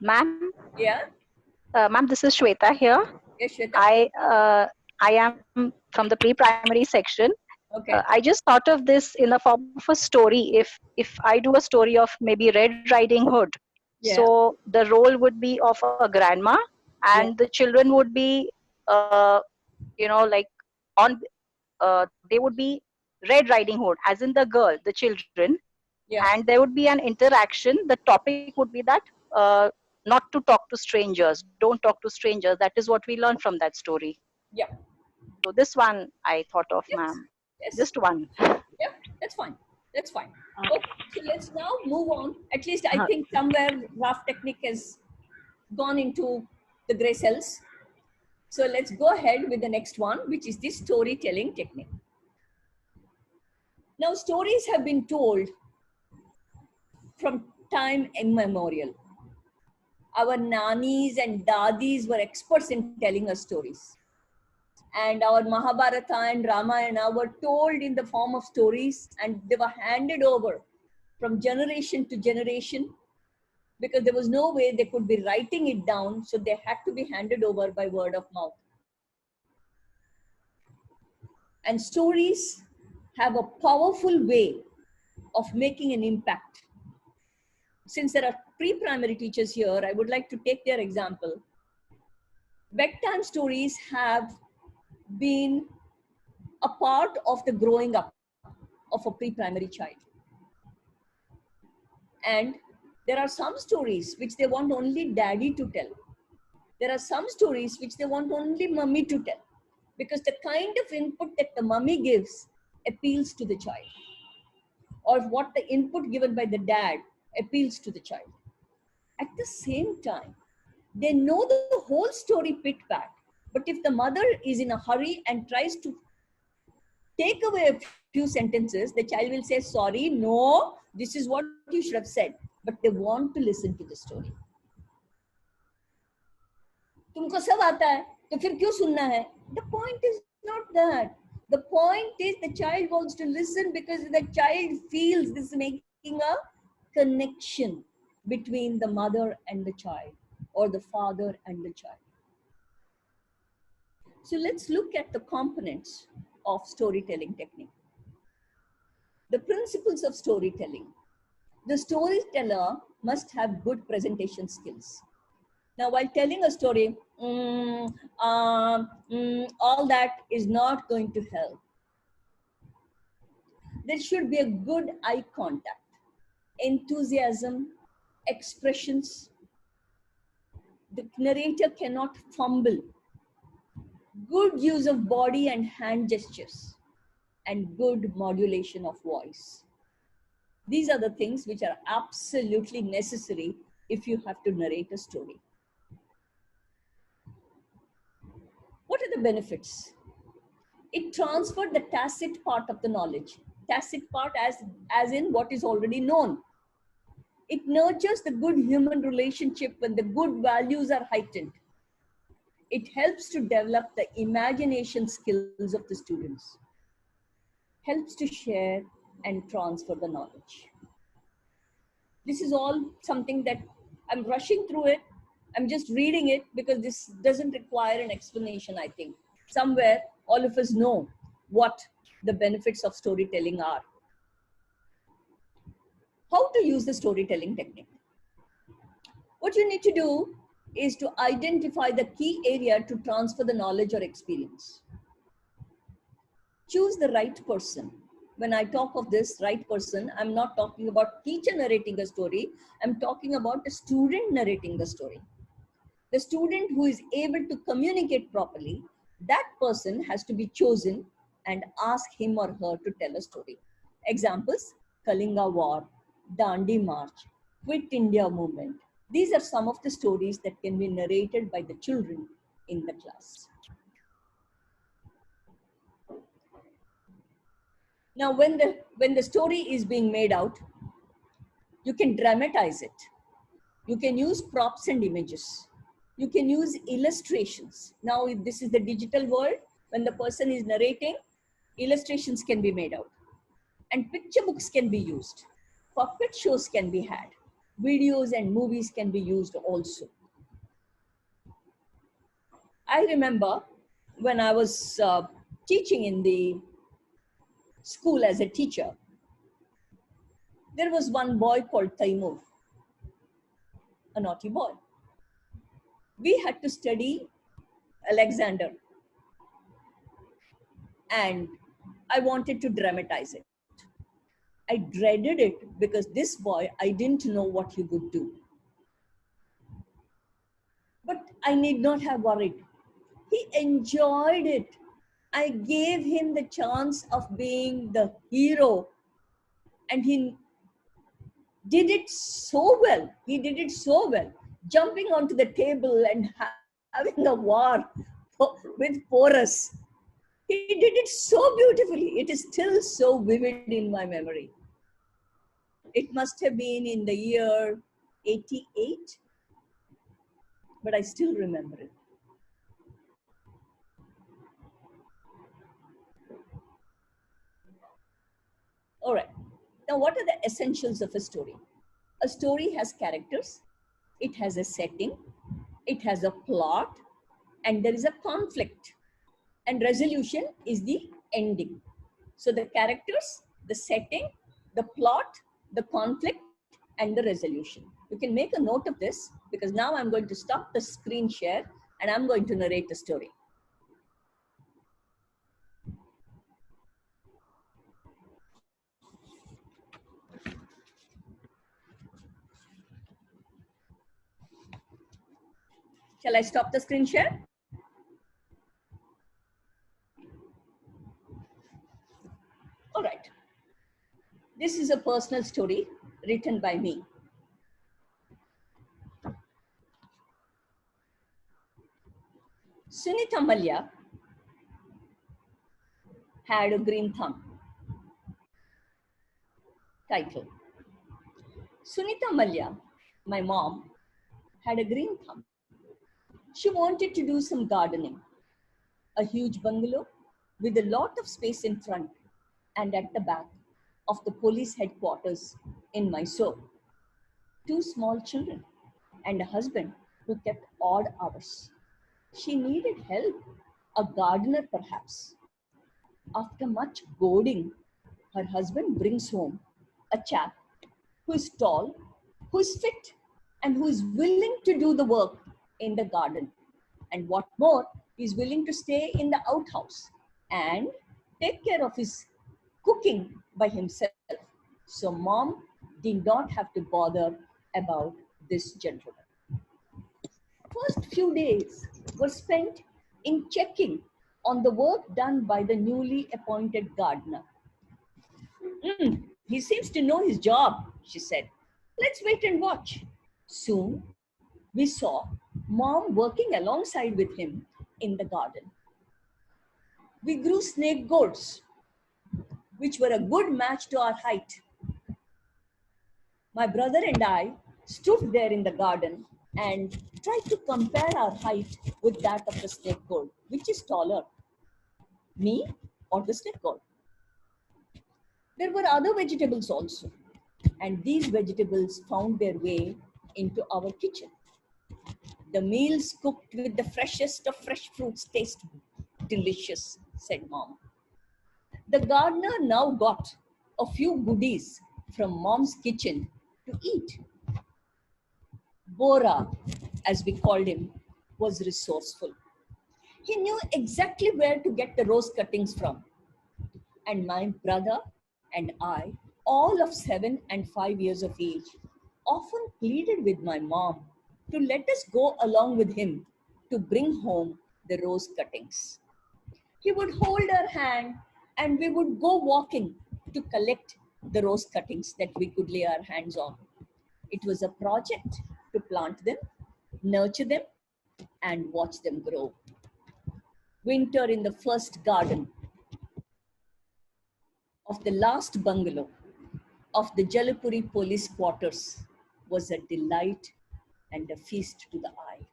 Ma'am. Yeah. Ma'am, this is Shweta here. Yes, Shweta. I am from the pre-primary section. Okay. I just thought of this in the form of a story. If I do a story of maybe Red Riding Hood, so the role would be of a grandma, and the children would be, like they would be Red Riding Hood, as in the girl, the children, and there would be an interaction. The topic would be that not to talk to strangers, don't talk to strangers. That is what we learned from that story. Yeah. So this one I thought of, ma'am. Yes. Just one. Yeah, that's fine. That's fine. Okay, so let's now move on. At least I think somewhere RAF technique has gone into the gray cells. So let's go ahead with the next one, which is the storytelling technique. Now, stories have been told from time immemorial. Our nannies and dadis were experts in telling us stories. And our Mahabharata and Ramayana were told in the form of stories, and they were handed over from generation to generation, because there was no way they could be writing it down, so they had to be handed over by word of mouth. And stories have a powerful way of making an impact. Since there are pre-primary teachers here, I would like to take their example. Bedtime stories have been a part of the growing up of a pre-primary child. And there are some stories which they want only daddy to tell. There are some stories which they want only mummy to tell, because the kind of input that the mummy gives appeals to the child, or what the input given by the dad appeals to the child. At the same time, they know the whole story pit pat, but if the mother is in a hurry and tries to take away a few sentences, the child will say, sorry, no, this is what you should have said. But they want to listen to the story. तुमको सब आता है, तो फिर क्यों सुनना है? The point is not that. The point is the child wants to listen because the child feels this is making a connection between the mother and the child, or the father and the child. So let's look at the components of storytelling technique. The principles of storytelling. The storyteller must have good presentation skills. Now, while telling a story, all that is not going to help. There should be a good eye contact, enthusiasm, expressions. The narrator cannot fumble. Good use of body and hand gestures, and good modulation of voice. These are the things which are absolutely necessary if you have to narrate a story. What are the benefits? It transferred the tacit part of the knowledge. Tacit part as in what is already known. It nurtures the good human relationship when the good values are heightened. It helps to develop the imagination skills of the students. Helps to share and transfer the knowledge. This is all something that I'm rushing through it. I'm just reading it because this doesn't require an explanation, I think. Somewhere, all of us know what the benefits of storytelling are. How to use the storytelling technique? What you need to do is to identify the key area to transfer the knowledge or experience. Choose the right person. When I talk of this right person, I'm not talking about teacher narrating a story. I'm talking about a student narrating the story. The student who is able to communicate properly, that person has to be chosen and ask him or her to tell a story. Examples, Kalinga War, Dandi March, Quit India movement. These are some of the stories that can be narrated by the children in the class. Now, when the story is being made out, you can dramatize it. You can use props and images. You can use illustrations. Now, if this is the digital world, when the person is narrating, illustrations can be made out. And picture books can be used. Puppet shows can be had. Videos and movies can be used also. I remember when I was teaching in the school as a teacher, there was one boy called Taimur, a naughty boy. We had to study Alexander, and I wanted to dramatize it. I dreaded it because this boy, I didn't know what he would do. But I need not have worried. He enjoyed it. I gave him the chance of being the hero, and he did it so well. He did it so well, jumping onto the table and having a war with Porus. He did it so beautifully. It is still so vivid in my memory. It must have been in the year 88, but I still remember it. All right. Now, what are the essentials of a story? A story has characters, it has a setting, it has a plot, and there is a conflict. And resolution is the ending. So the characters, the setting, the plot, the conflict, and the resolution. You can make a note of this because now I'm going to stop the screen share and I'm going to narrate the story. Shall I stop the screen share? All right. This is a personal story written by me. Sunita Mallya had a green thumb. Title. Sunita Mallya, my mom, had a green thumb. She wanted to do some gardening. A huge bungalow with a lot of space in front and at the back of the police headquarters in Mysore. 2 small children and a husband who kept odd hours. She needed help, a gardener perhaps. After much goading, her husband brings home a chap who is tall, who is fit, and who is willing to do the work in the garden. And what more, he is willing to stay in the outhouse and take care of his cooking by himself. So mom did not have to bother about this gentleman. First few days were spent in checking on the work done by the newly appointed gardener. He seems to know his job, she said. Let's wait and watch. Soon, we saw mom working alongside with him in the garden. We grew snake gourds, which were a good match to our height. My brother and I stood there in the garden and tried to compare our height with that of the snake gourd. Which is taller, me or the snake gourd? There were other vegetables also. And these vegetables found their way into our kitchen. The meals cooked with the freshest of fresh fruits taste delicious, said Mom. The gardener now got a few goodies from Mom's kitchen to eat. Bora, as we called him, was resourceful. He knew exactly where to get the rose cuttings from. And my brother and I, all of 7 and 5 years of age, often pleaded with my mom to let us go along with him to bring home the rose cuttings. He would hold our hand and we would go walking to collect the rose cuttings that we could lay our hands on. It was a project to plant them, nurture them, and watch them grow. Winter in the first garden of the last bungalow of the Jalapuri police quarters was a delight and a feast to the eye.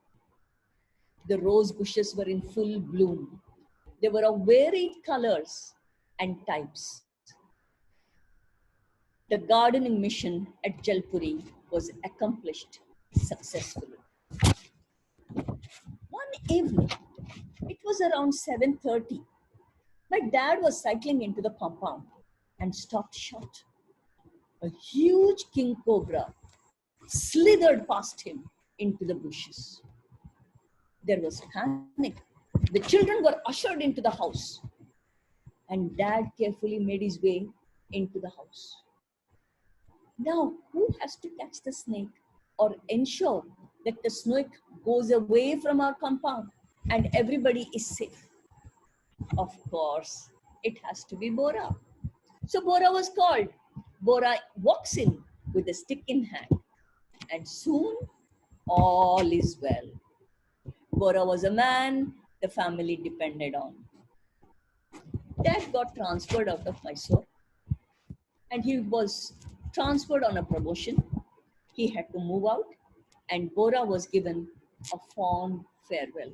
The rose bushes were in full bloom. They were of varied colors and types. The gardening mission at Jalpuri was accomplished successfully. One evening, it was around 7:30. My dad was cycling into the compound and stopped short. A huge king cobra slithered past him into the bushes. There was panic. The children were ushered into the house, and Dad carefully made his way into the house. Now, who has to catch the snake or ensure that the snake goes away from our compound and everybody is safe? Of course, it has to be Bora. So Bora was called. Bora walks in with a stick in hand, and soon all is well. Bora was a man the family depended on. Dad got transferred out of Mysore, and he was transferred on a promotion. He had to move out, and Bora was given a fond farewell.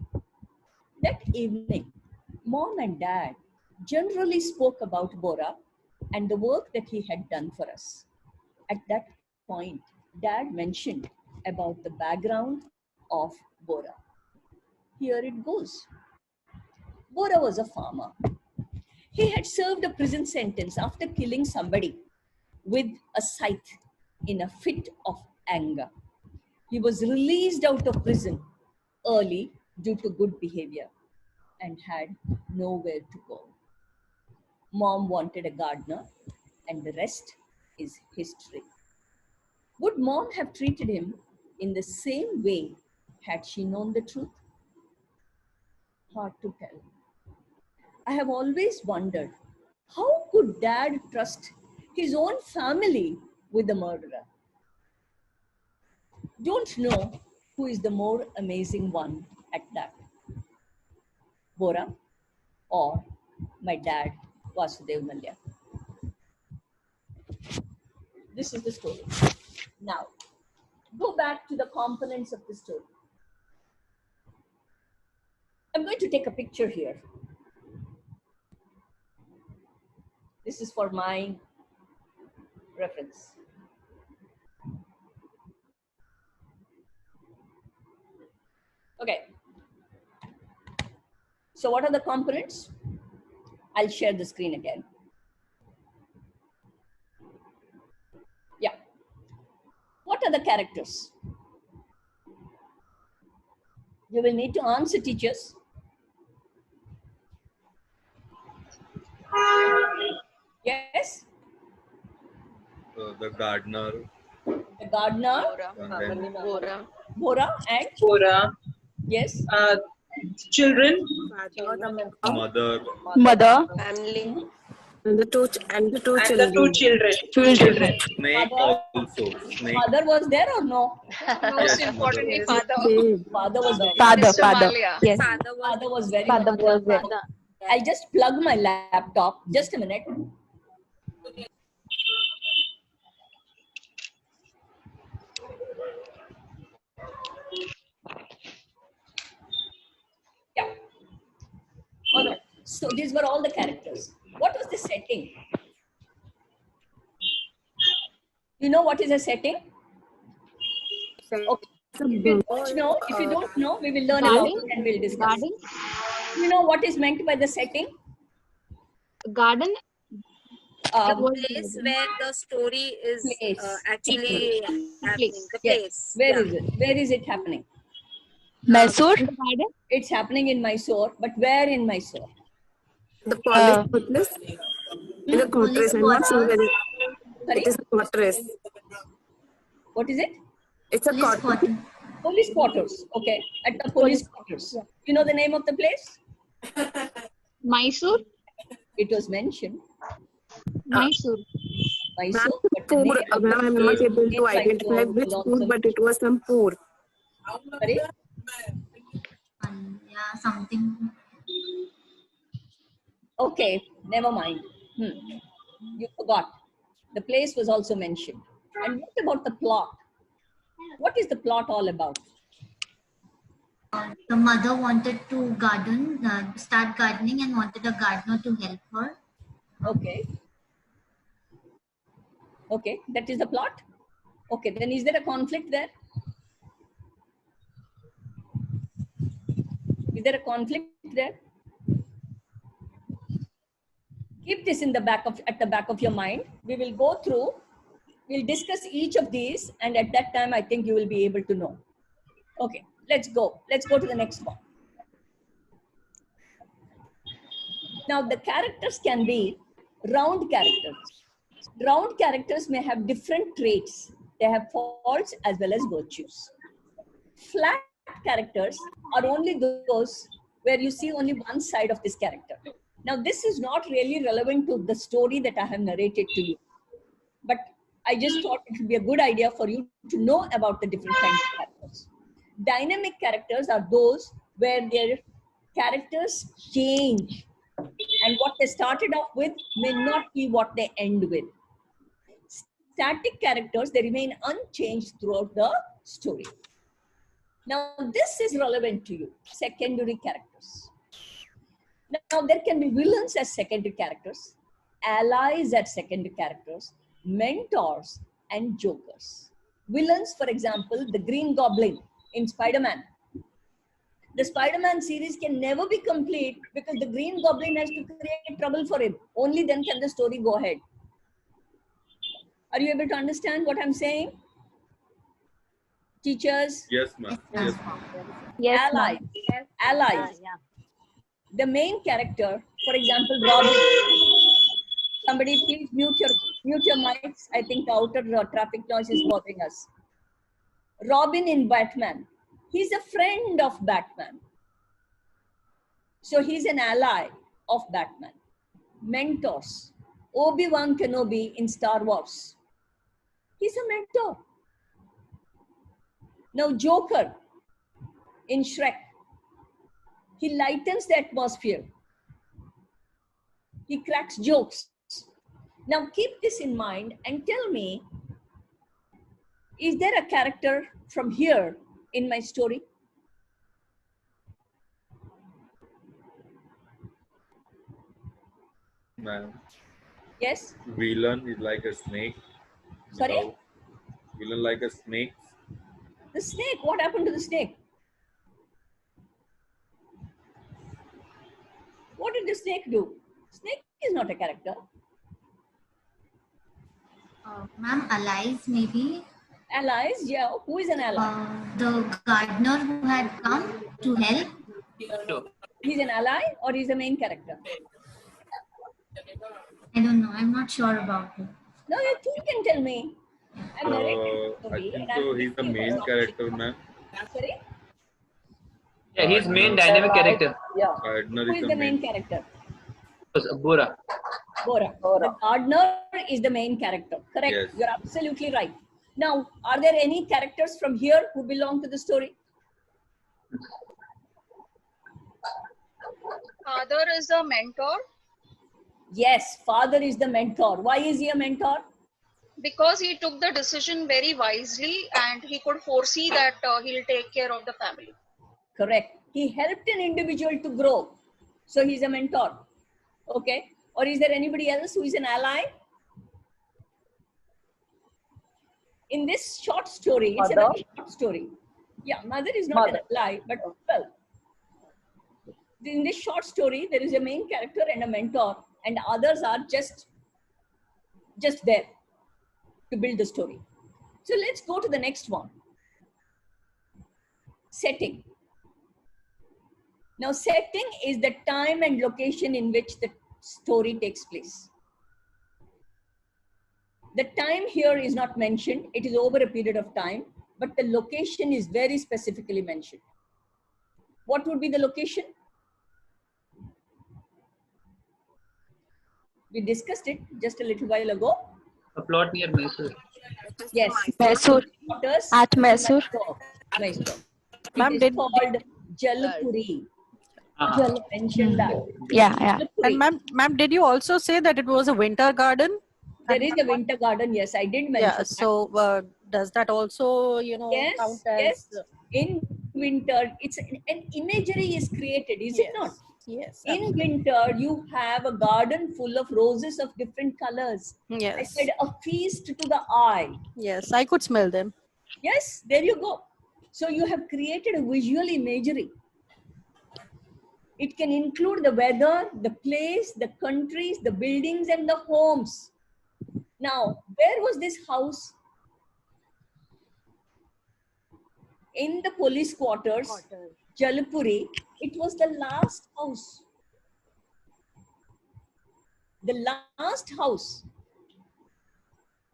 That evening, Mom and Dad generally spoke about Bora and the work that he had done for us. At that point, Dad mentioned about the background of Bora. Here it goes. Bora was a farmer. He had served a prison sentence after killing somebody with a scythe in a fit of anger. He was released out of prison early due to good behavior and had nowhere to go. Mom wanted a gardener, and the rest is history. Would Mom have treated him in the same way had she known the truth? Hard to tell. I have always wondered, how could Dad trust his own family with the murderer? Don't know who is the more amazing one at that, Bora or my dad, Vasudev Malya. This is the story. Now, go back to the components of the story. I'm going to take a picture here. This is for my reference. Okay. So what are the components? I'll share the screen again. Yeah. What are the characters? You will need to answer, teachers. Yes? The gardener. The gardener. Bora. Bora and? Bora. Yes. Children. Mother. Mother. Family. And the two children. Children. Snake also. Snake. Father was there or no? Most importantly, father. Father was there. Father. Mr. Father. Malia. Yes. Father was very Father much. was there. I'll just plug my laptop. Just a minute. Yeah. All right. So these were all the characters. What was the setting? You know what is a setting? Okay. If you don't know, we will learn about it and we'll discuss. Garden. You know what is meant by the setting? Garden. The place where the story is actually happening. The place. Where is it? Where is it happening? Mysore. It's happening in Mysore, but where in Mysore? The police fortress. In the fortress. I'm not sure whether it is a fortress. What is it? It's a fortress. Police quarters. Okay, at the police quarters. You know the name of the place? Mysore. It was mentioned. Mysore. Mysore. Poor. I'm not able to identify which food, but it was some poor. Sorry? Yeah, something. Okay, never mind. You forgot. The place was also mentioned. And what about the plot? What is the plot all about? The mother wanted to start gardening and wanted a gardener to help her. Okay. Okay, that is the plot? Okay, then is there a conflict there? Is there a conflict there? Keep this in the at the back of your mind. We will go through, we'll discuss each of these, and at that time I think you will be able to know. Okay, let's go. Let's go to the next one. Now the characters can be round characters. Round characters may have different traits. They have faults as well as virtues. Flat characters are only those where you see only one side of this character. Now, this is not really relevant to the story that I have narrated to you. But I just thought it would be a good idea for you to know about the different kinds of characters. Dynamic characters are those where their characters change. And what they started off with may not be what they end with. Static characters, they remain unchanged throughout the story. Now, this is relevant to you, secondary characters. Now, there can be villains as secondary characters, allies as secondary characters, mentors, and jokers. Villains, for example, the Green Goblin in Spider-Man. The Spider-Man series can never be complete because the Green Goblin has to create trouble for him. Only then can the story go ahead. Are you able to understand what I'm saying? Teachers? Yes, ma'am. Yes, Yes, allies. Yes. Allies. Yeah. The main character, for example, Robin. Somebody please mute your mics. I think the outer traffic noise is bothering us. Robin in Batman. He's a friend of Batman. So he's an ally of Batman. Mentors. Obi-Wan Kenobi in Star Wars. He's a mentor. Now Joker in Shrek. He lightens the atmosphere. He cracks jokes. Now keep this in mind and tell me, is there a character from here in my story? ma'am. Yes? Villain is like a snake. Sorry? Villain like a snake. The snake, what happened to the snake? What did the snake do? Snake is not a character. Ma'am, allies maybe. Allies, yeah. Who is an ally? The gardener who had come to help. He's an ally or he's the main character? I don't know. I'm not sure about it. No, you can tell me. I think so. He's the main character, ma'am. Sorry? Yeah, he's main dynamic character. Yeah. Gardener Who is the main character? Bora. Bora. The gardener is the main character. Correct. Yes. You're absolutely right. Now, are there any characters from here who belong to the story? Father is a mentor. Yes, father is the mentor. Why is he a mentor? Because he took the decision very wisely and he could foresee that he'll take care of the family. Correct. He helped an individual to grow. So he's a mentor. Okay. Or is there anybody else who is an ally? In this short story, it's a very short story. Yeah, mother is not an ally, but well, in this short story, there is a main character and a mentor, and others are just there to build the story. So let's go to the next one. Setting. Now, setting is the time and location in which the story takes place. The time here is not mentioned. It is over a period of time, but the location is very specifically mentioned. What would be the location? We discussed it just a little while ago. A plot near Mysore. Yes. Mysore. At Mysore. Mysore. It is called Jalpuri. Jal mentioned that. Yeah. And ma'am, did you also say that it was a winter garden? There is a winter garden. Yes, I did mention. Yeah. So does that also, count as? Yes. In winter, it's an imagery is created, is it not? Yes. In winter, you have a garden full of roses of different colors. Yes. I said a feast to the eye. Yes, I could smell them. Yes, there you go. So you have created a visual imagery. It can include the weather, the place, the countries, the buildings, and the homes. Now, where was this house? In the police quarters, Jalpuri. It was the last house. The last house.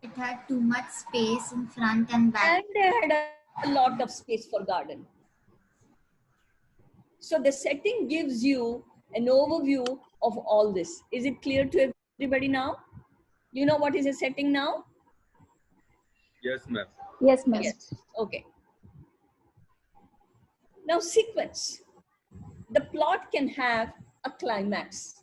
It had too much space in front and back. And they had a lot of space for garden. So the setting gives you an overview of all this. Is it clear to everybody now? You know what is a setting now? Yes, ma'am. Yes, ma'am. Yes. Okay. Now, sequence. The plot can have a climax.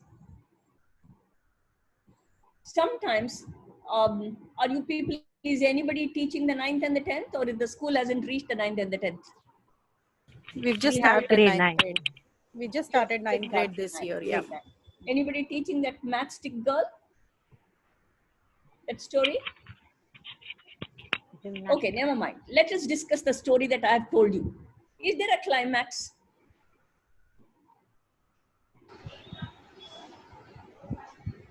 Sometimes, are you people, is anybody teaching the 9th and the 10th, or if the school hasn't reached the 9th and the 10th? We've just started ninth grade. We just started 9th grade this year. Yeah. Anybody teaching that matchstick girl? That story? Okay, never mind. Let us discuss the story that I have told you. Is there a climax?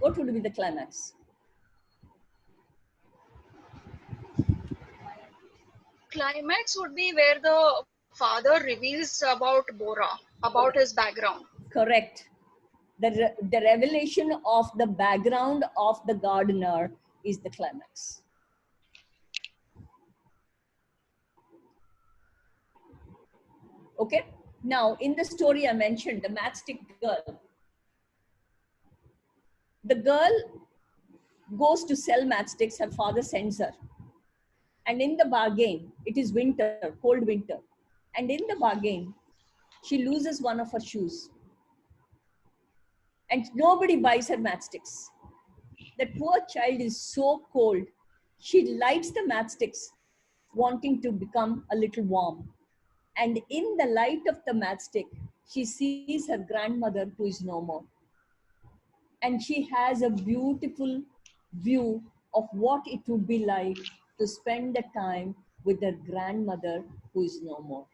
What would be the climax? Climax would be where the father reveals about Bora, about his background. Correct. The revelation of the background of the gardener is the climax. Okay. Now, in the story I mentioned, the matchstick girl. The girl goes to sell matchsticks, her father sends her. And in the bargain, it is winter, cold winter. And in the bargain, she loses one of her shoes. And nobody buys her matchsticks. That poor child is so cold. She lights the matchsticks, wanting to become a little warm. And in the light of the matchstick, she sees her grandmother who is no more. And she has a beautiful view of what it would be like to spend the time with her grandmother who is no more.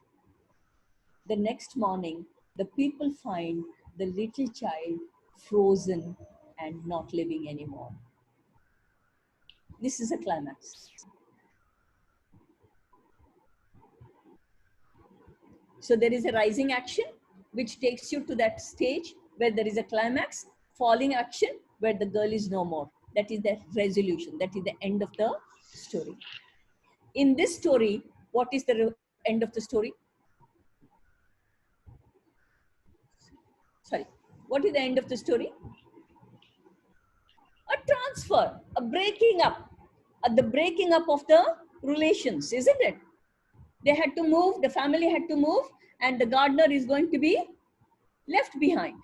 The next morning, the people find the little child frozen and not living anymore. This is a climax. So there is a rising action which takes you to that stage where there is a climax, falling action where the girl is no more. That is the resolution. That is the end of the story. In this story, what is the end of the story? Sorry, what is the end of the story? A transfer, a breaking up, the breaking up of the relations, isn't it? They had to move, the family had to move, and the gardener is going to be left behind.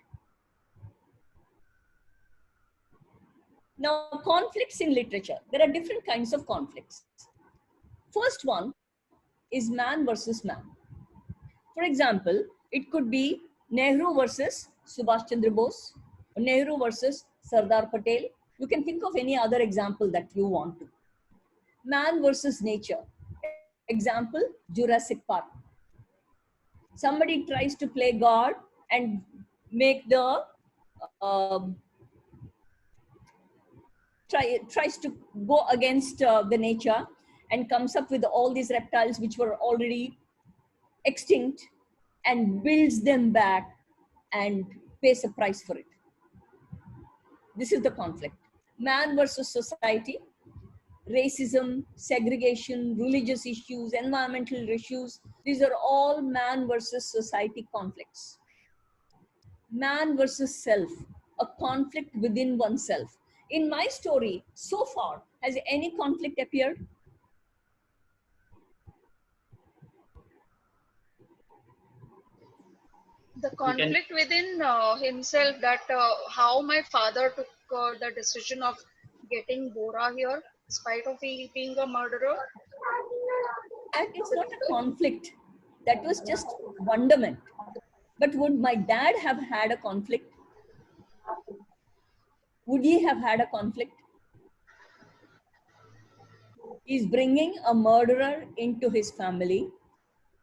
Now, conflicts in literature. There are different kinds of conflicts. First one is man versus man. For example, it could be Nehru versus Subhash Chandra Bose, Nehru versus Sardar Patel. You can think of any other example that you want to. Man versus nature. Example, Jurassic Park. Somebody tries to play God and make the tries to go against the nature and comes up with all these reptiles which were already extinct and builds them back and pays a price for it. This is the conflict. Man versus society, racism, segregation, religious issues, environmental issues. These are all man versus society conflicts. Man versus self, a conflict within oneself. In my story, so far, has any conflict appeared? The conflict within himself, that how my father took the decision of getting Bora here, in spite of he being a murderer. And it's not a conflict. That was just wonderment. But would my dad have had a conflict? Would he have had a conflict? He's bringing a murderer into his family,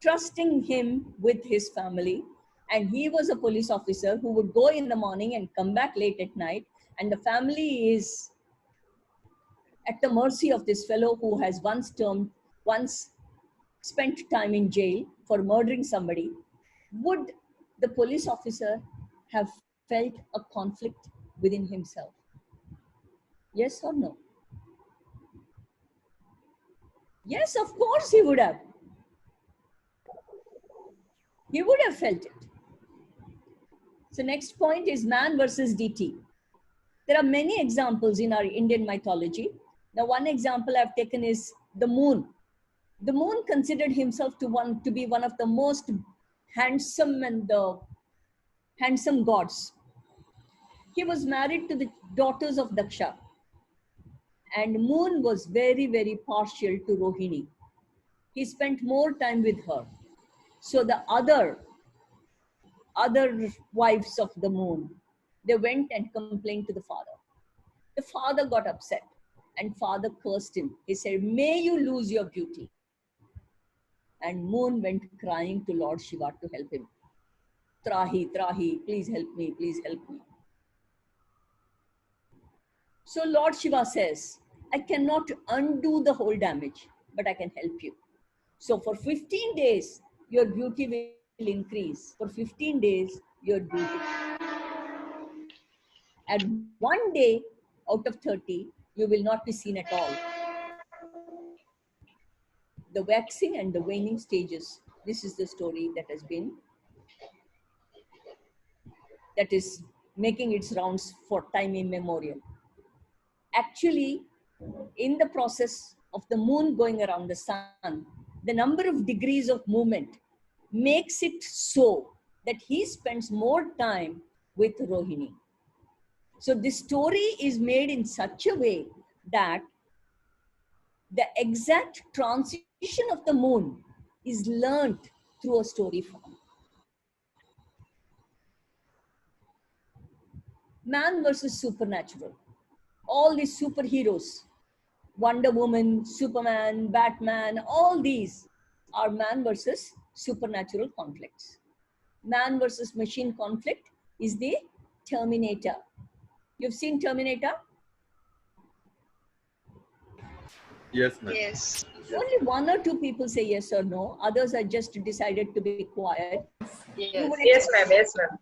trusting him with his family. And he was a police officer who would go in the morning and come back late at night. And the family is at the mercy of this fellow who has once spent time in jail for murdering somebody. Would the police officer have felt a conflict within himself? Yes or no? Yes, of course he would have. He would have felt it. So next point is man versus DT. There are many examples in our Indian mythology. Now one example I've taken is the moon. The moon considered himself to be one of the most handsome and handsome gods. He was married to the daughters of Daksha. And Moon was very, very partial to Rohini. He spent more time with her. So the other wives of the Moon, they went and complained to the father. The father got upset and father cursed him. He said, "May you lose your beauty." And Moon went crying to Lord Shiva to help him. "Trahi, Trahi, please help me, please help me." So Lord Shiva says, "I cannot undo the whole damage, but I can help you. So for 15 days, your beauty will increase. For 15 days, your beauty. And one day out of 30, you will not be seen at all." The waxing and the waning stages. This is the story that is making its rounds for time immemorial. Actually, in the process of the moon going around the sun, the number of degrees of movement makes it so that he spends more time with Rohini. So this story is made in such a way that the exact transition of the moon is learnt through a story form. Man versus supernatural. All these superheroes, Wonder Woman, Superman, Batman, all these are man versus supernatural conflicts. Man versus machine conflict is the Terminator. You've seen Terminator? Yes, ma'am. Yes. Only one or two people say yes or no. Others are just decided to be quiet. Yes, ma'am. Yes, ma'am.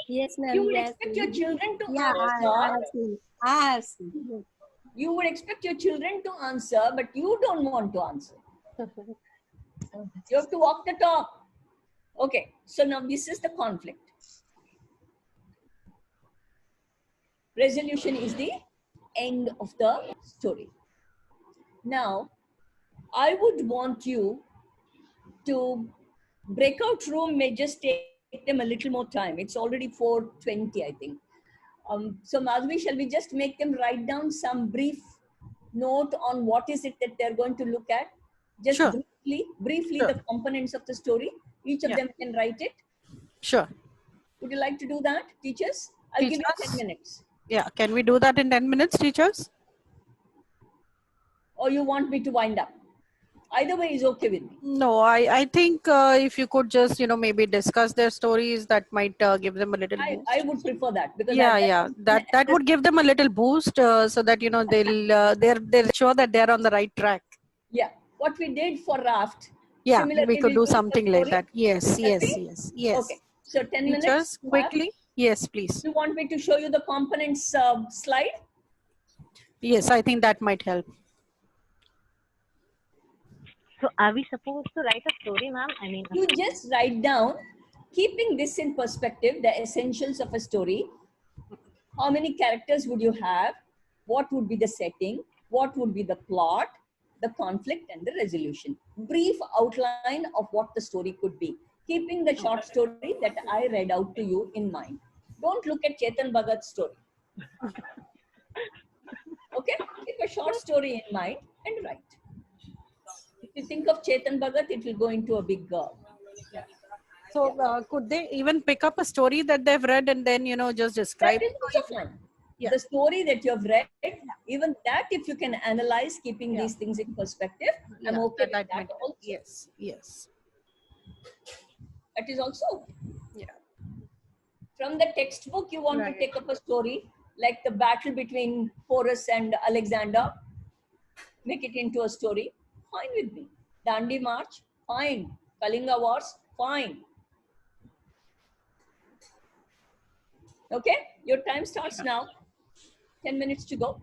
Yes, ma'am. You would Yes, expect your children to I have seen. I have seen. You would expect your children to answer, but you don't want to answer. You have to walk the talk. Okay, so now this is the conflict. Resolution is the end of the story. Now, I would want you to breakout room may just take them a little more time. It's already 4:20, I think. So Madhvi, shall we just make them write down some brief note on what is it that they're going to look at? Just Sure. briefly Sure. the components of the story. Each of them can write it. Sure. Would you like to do that, teachers? I'll give you 10 minutes. Yeah, can we do that in 10 minutes, teachers? or you want me to wind up? Either way is okay with me. No, I think if you could just, maybe discuss their stories, that might give them a little boost. I would prefer that because that would give them a little boost so that they're sure that they're on the right track. Yeah, what we did for raft. Yeah, similarly, we could do we'll something like that. Yes. Okay, so 10 minutes. Teachers, quickly. Yes, please. You want me to show you the components slide? Yes, I think that might help. So are we supposed to write a story, ma'am? I mean, you just write down, keeping this in perspective, the essentials of a story. How many characters would you have? What would be the setting? What would be the plot, the conflict, and the resolution? Brief outline of what the story could be, keeping the short story that I read out to you in mind. Don't look at Chetan Bhagat's story. Okay? Keep a short story in mind and write. If you think of Chetan Bhagat, it will go into a big So could they even pick up a story that they've read and then, just describe it? Yeah. The story that you have read, even that, if you can analyze, keeping these things in perspective, I'm okay with that also. Yes, yes. That is also. Yeah. From the textbook, you want to take up a story like the battle between Porus and Alexander, make it into a story. Fine with me. Dandi March, fine. Kalinga Wars, fine. Okay, your time starts now. 10 minutes to go.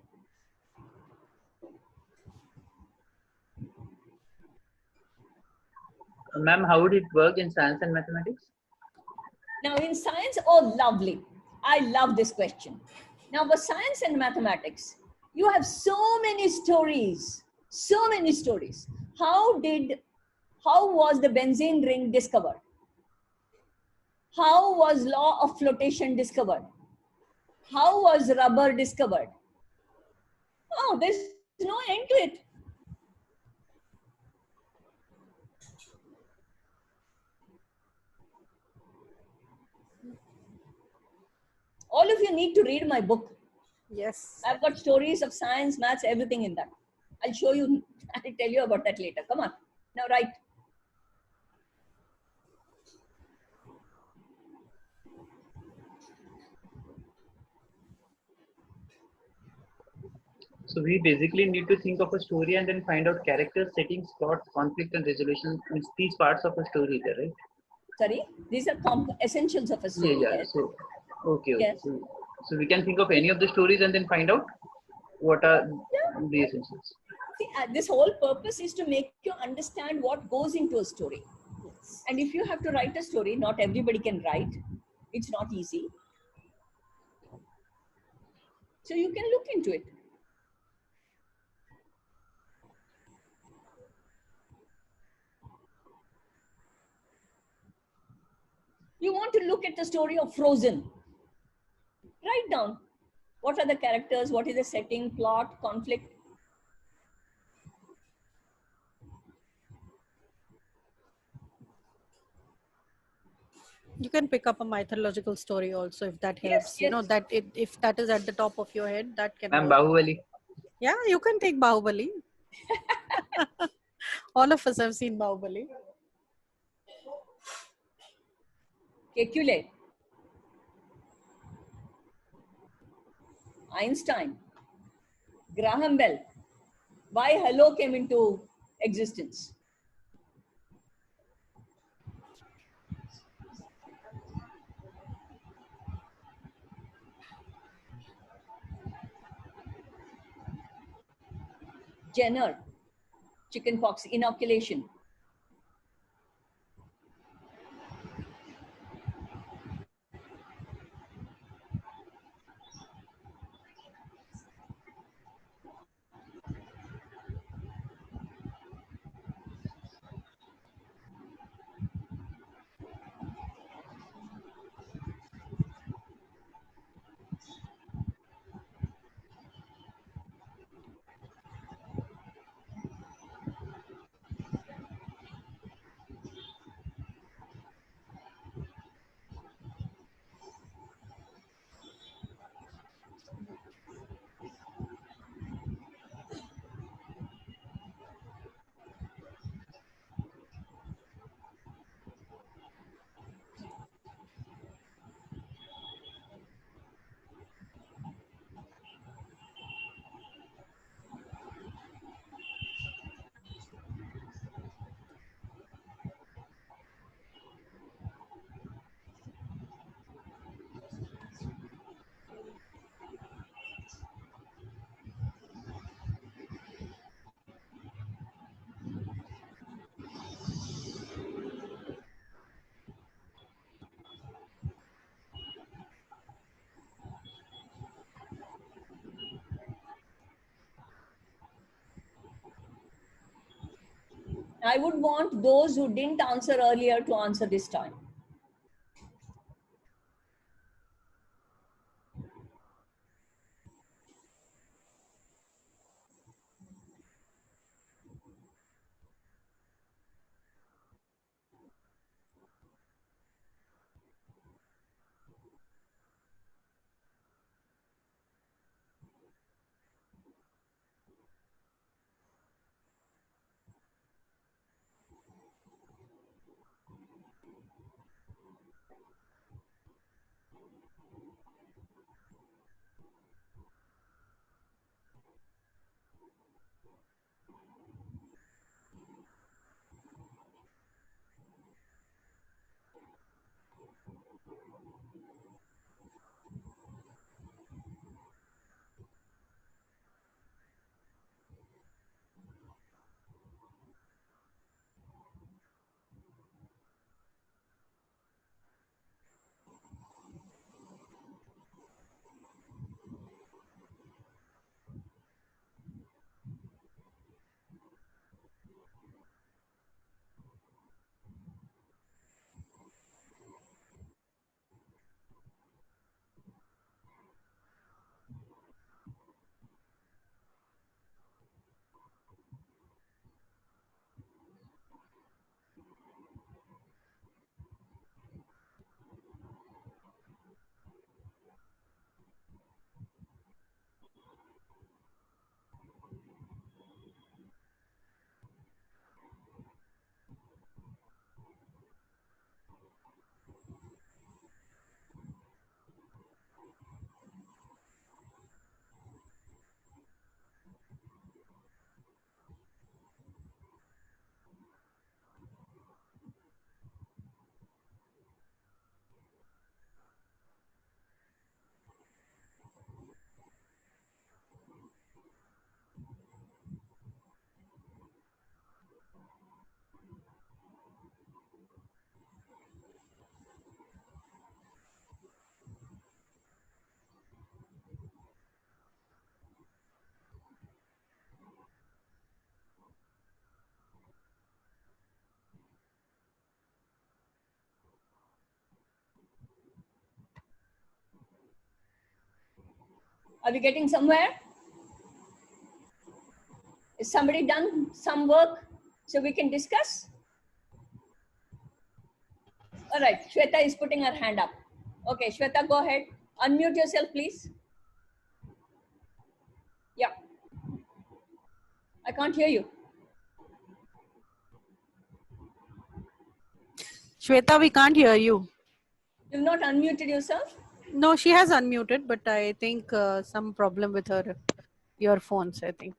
Ma'am, how would it work in science and mathematics? Now in science, oh lovely. I love this question. Now for science and mathematics, you have so many stories. So many stories. How was the benzene ring discovered? How was law of flotation discovered? How was rubber discovered? Oh, there's no end to it. All of you need to read my book. Yes. I've got stories of science, maths, everything in that. I'll show you, I'll tell you about that later. Come on. Now write. So we basically need to think of a story and then find out characters, settings, plot, conflict, and resolution. Means these parts of a story, right? Sorry, these are essentials of a story. Yeah. So, okay. Yes. So we can think of any of the stories and then find out what are the essentials. See, this whole purpose is to make you understand what goes into a story. Yes. And if you have to write a story, not everybody can write. It's not easy. So you can look into it. You want to look at the story of Frozen. Write down what are the characters, what is the setting, plot, conflict. You can pick up a mythological story also if that helps. Yes. That if that is at the top of your head, that can. Ma'am, Bahubali. Yeah, you can take Bahubali. All of us have seen Bahubali. Kekule. Einstein. Graham Bell. Why hello came into existence? Jenner, chickenpox inoculation. I would want those who didn't answer earlier to answer this time. Are we getting somewhere? Is somebody done some work so we can discuss? All right, Shweta is putting her hand up. Okay, Shweta, go ahead. Unmute yourself, please. Yeah. I can't hear you. Shweta, we can't hear you. You've not unmuted yourself? No, she has unmuted, but I think some problem with her earphones, I think.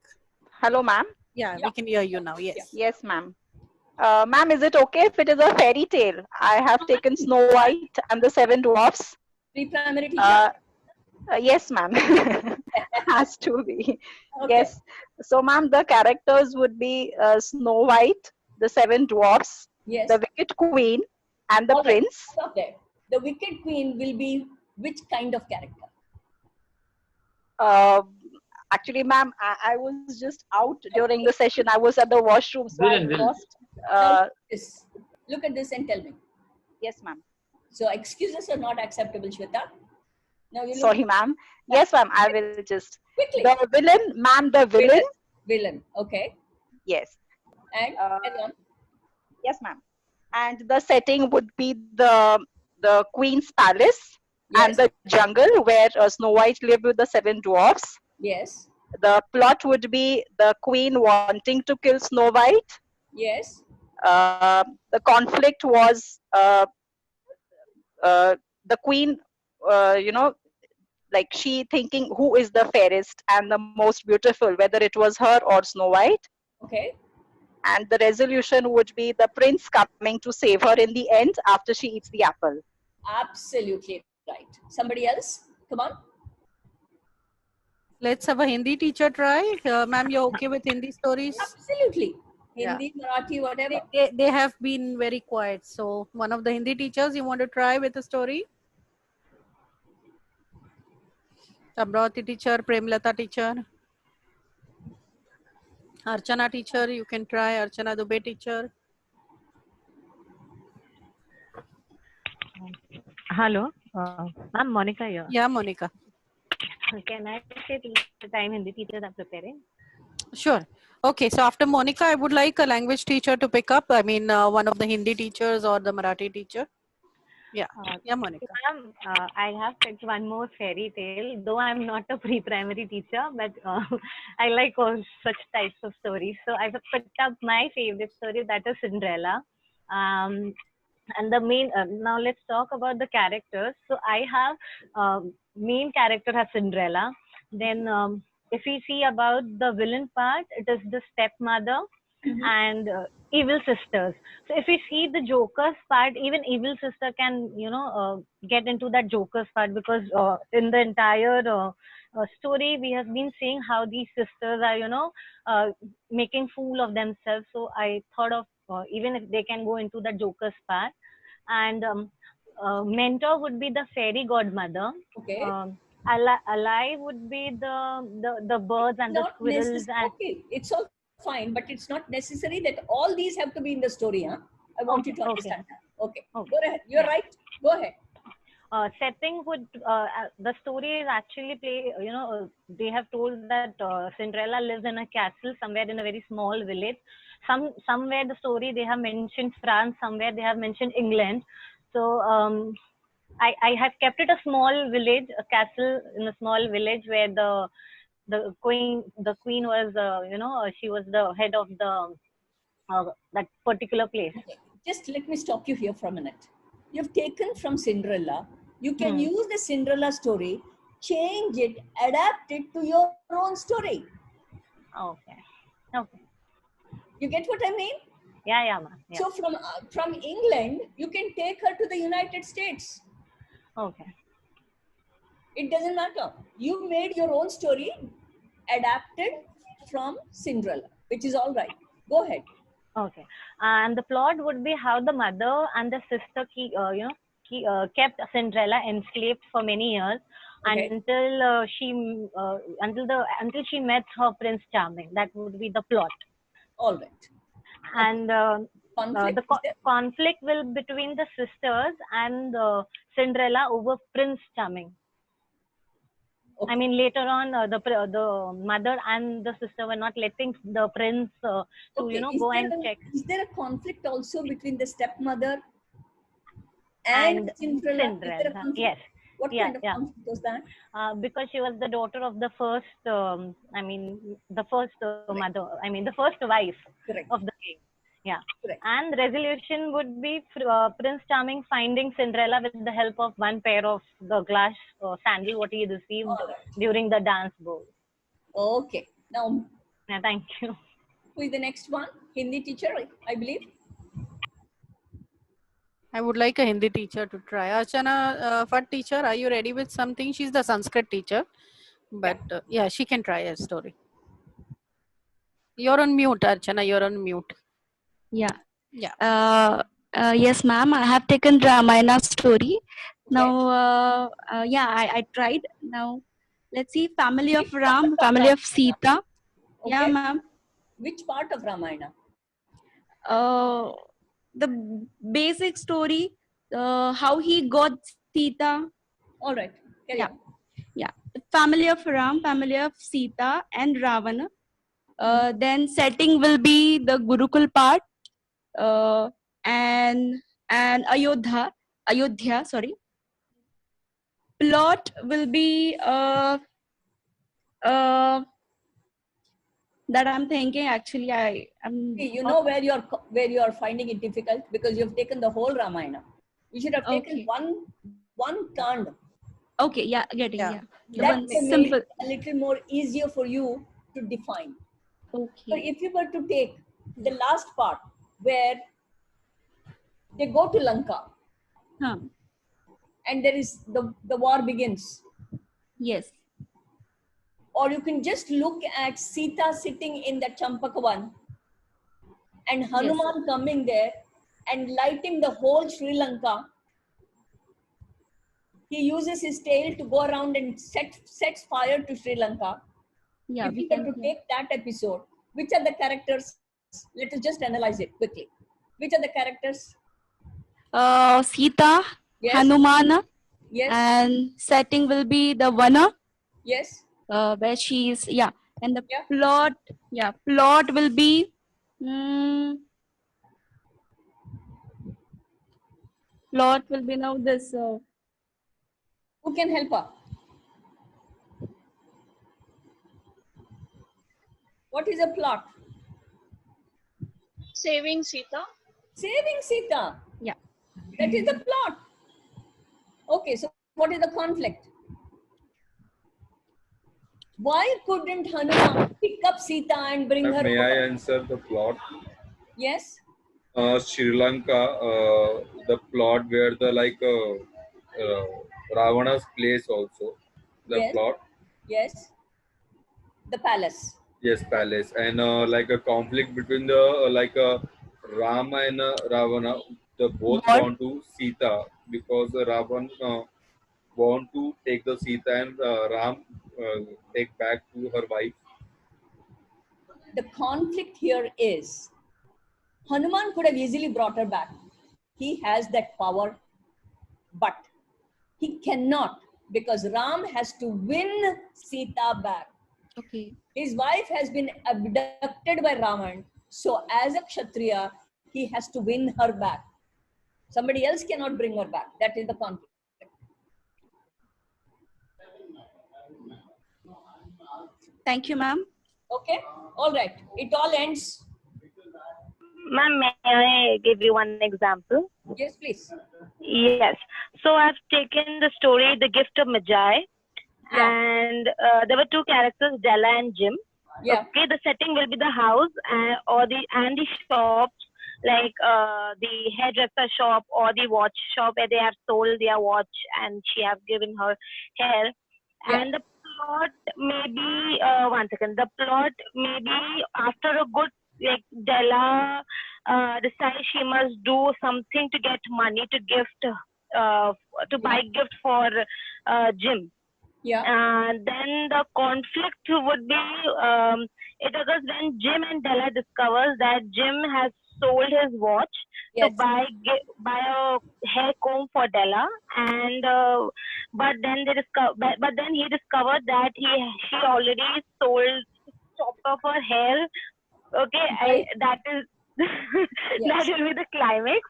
Hello, ma'am. Yeah, we can hear you now. Yes. Yes, ma'am. Ma'am, is it okay if it is a fairy tale? I have taken Snow White and the Seven Dwarfs. Pre-primary teacher? Yes, ma'am. Has to be. Okay. Yes. So, ma'am, the characters would be Snow White, the Seven Dwarfs, yes, the Wicked Queen, and the Prince. Okay. The Wicked Queen will be which kind of character? Actually, ma'am, I was just out during the session. I was at the washroom, so I lost. Look at this and tell me. Yes, ma'am. So excuses are not acceptable, Shweta. Now you Sorry, ma'am. Yes, ma'am. I will just quickly. The villain, ma'am. The villain. Villain. Okay. Yes. And carry on. Yes, ma'am. And the setting would be the Queen's palace and the jungle where Snow White lived with the seven dwarfs. Yes. The plot would be the Queen wanting to kill Snow White. Yes. The conflict was the Queen, like she thinking who is the fairest and the most beautiful, whether it was her or Snow White. Okay. And the resolution would be the prince coming to save her in the end after she eats the apple. Absolutely right. Somebody else? Come on. Let's have a Hindi teacher try. Ma'am, you're okay with Hindi stories? Absolutely. Hindi, Marathi, whatever. They have been very quiet. So one of the Hindi teachers, you want to try with a story? Amravati teacher, Premlata teacher. Archana teacher, you can try. Archana Dubey teacher. Hello, I'm Monica here. Yeah, Monica. Can I say the time Hindi teachers are preparing? Sure. Okay, so after Monica, I would like a language teacher to pick up. I mean, one of the Hindi teachers or the Marathi teacher. Yeah, yeah, Monica. Ma'am, I have picked one more fairy tale, though I'm not a pre-primary teacher, but I like all such types of stories. So I've picked up my favorite story, that is Cinderella. And the main, now let's talk about the characters. So I have main character as Cinderella. Then if we see about the villain part, it is the stepmother and evil sisters. So if we see the Joker's part, even evil sister can, get into that Joker's part, because in the entire story, we have been seeing how these sisters are, making fool of themselves. So I thought of even if they can go into the Joker's part. And mentor would be the fairy godmother. Okay. Ally would be the birds and the squirrels. And okay, it's all fine, but it's not necessary that all these have to be in the story. Huh? I want you to understand that. Okay. Go ahead. You're right. Go ahead. Setting would the story is actually they have told that Cinderella lives in a castle somewhere in a very small village. Somewhere the story they have mentioned France, somewhere they have mentioned England. So I have kept it a small village, a castle in a small village where the queen was she was the head of the that particular place. Okay. Just let me stop you here for a minute. You've taken from Cinderella. You can use the Cinderella story, change it, adapt it to your own story. Okay. Okay. You get what I mean? Yeah, ma'am. Yeah. So from England, you can take her to the United States. Okay. It doesn't matter. You made your own story, adapted from Cinderella, which is all right. Go ahead. Okay. And the plot would be how the mother and the sister kept Cinderella enslaved for many years, until she met her Prince Charming. That would be the plot. All right. And the conflict will between the sisters and Cinderella over Prince Charming. Okay. I mean, later on, the mother and the sister were not letting the prince go and check. Is there a conflict also between the stepmother and Cinderella? Yes. What kind of conflict was that? Because she was the daughter of the first, mother. I mean, the first wife of the king. Yeah. Correct. And the resolution would be Prince Charming finding Cinderella with the help of one pair of the glass sandal what he received during the dance ball. Okay. Now, thank you. Who is the next one? Hindi teacher, I believe. I would like a Hindi teacher to try. Archana, Fat teacher, are you ready with something? She's the Sanskrit teacher, but she can try a story. You're on mute, Archana. You're on mute. Yeah. Yes, ma'am. I have taken Ramayana story. Now, I tried. Now, let's see. Family of Ram, family of Sita. Okay. Yeah, ma'am. Which part of Ramayana? The basic story. How he got Sita. All right. Yeah. Family of Ram, family of Sita, and Ravana. Then setting will be the Gurukul part. And Ayodhya, sorry. Plot will be that I'm thinking. Actually, I'm. You know where you're finding it difficult, because you've taken the whole Ramayana. You should have taken one kand. Okay, yeah, getting That may make it a little more easier for you to define. Okay. So if you were to take the last part, where they go to Lanka, and there is the war begins. Yes. Or you can just look at Sita sitting in the Champakavan and Hanuman coming there and lighting the whole Sri Lanka. He uses his tail to go around and sets fire to Sri Lanka. Yeah, if you were to take that episode, Which are the characters? Let us just analyze it quickly. Which are the characters? Sita, Yes. Hanumana, Yes. and setting will be the Vana. Yes. Where she is, yeah. And the plot, plot will be plot will be now this. Who can help her? What is a plot? Saving Sita. Saving Sita. Yeah. That is the plot. Okay, so what is the conflict? Why couldn't Hanuman pick up Sita and bring her May over? I answer the plot? Yes. Sri Lanka, the plot where the Ravana's place also, the Yes. plot. Yes. The palace. Yes, palace, and like a conflict between the Rama and Ravana. The both want to Sita because Ravan want to take the Sita and Ram take back to her wife. The conflict here is Hanuman could have easily brought her back. He has that power, but he cannot because Ram has to win Sita back. Okay. His wife has been abducted by Ravan. So as a Kshatriya, he has to win her back. Somebody else cannot bring her back. That is the conflict. Thank you, ma'am. Okay. All right. It all ends. Ma'am, may I give you one example? Yes, please. Yes. So I've taken the story, The Gift of Magi, and there were two characters, Della and Jim. Yeah. Okay, the setting will be the house and the shops, like the hairdresser shop or the watch shop where they have sold their watch and she have given her hair. Yeah. And the plot may be one second. The plot may be after a good, like Della decides she must do something to get money to gift to buy gift for Jim. Yeah. And then the conflict would be it occurs when Jim and Della discovers that Jim has sold his watch to buy a hair comb for Della, and but then he discovered that she already sold, chopped off her hair. Okay, that is that will be the climax.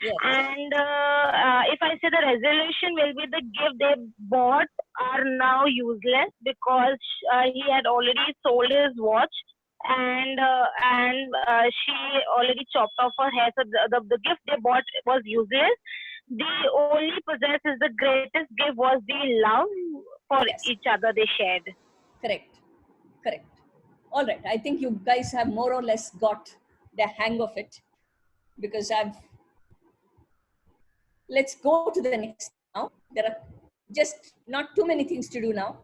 Yes. And if I say the resolution will be the gift they bought are now useless because he had already sold his watch, and she already chopped off her hair. So the gift they bought was useless. The only possess is the greatest gift was the love for each other they shared. Correct. Correct. All right. I think you guys have more or less got the hang of it because let's go to the next now. There are just not too many things to do now.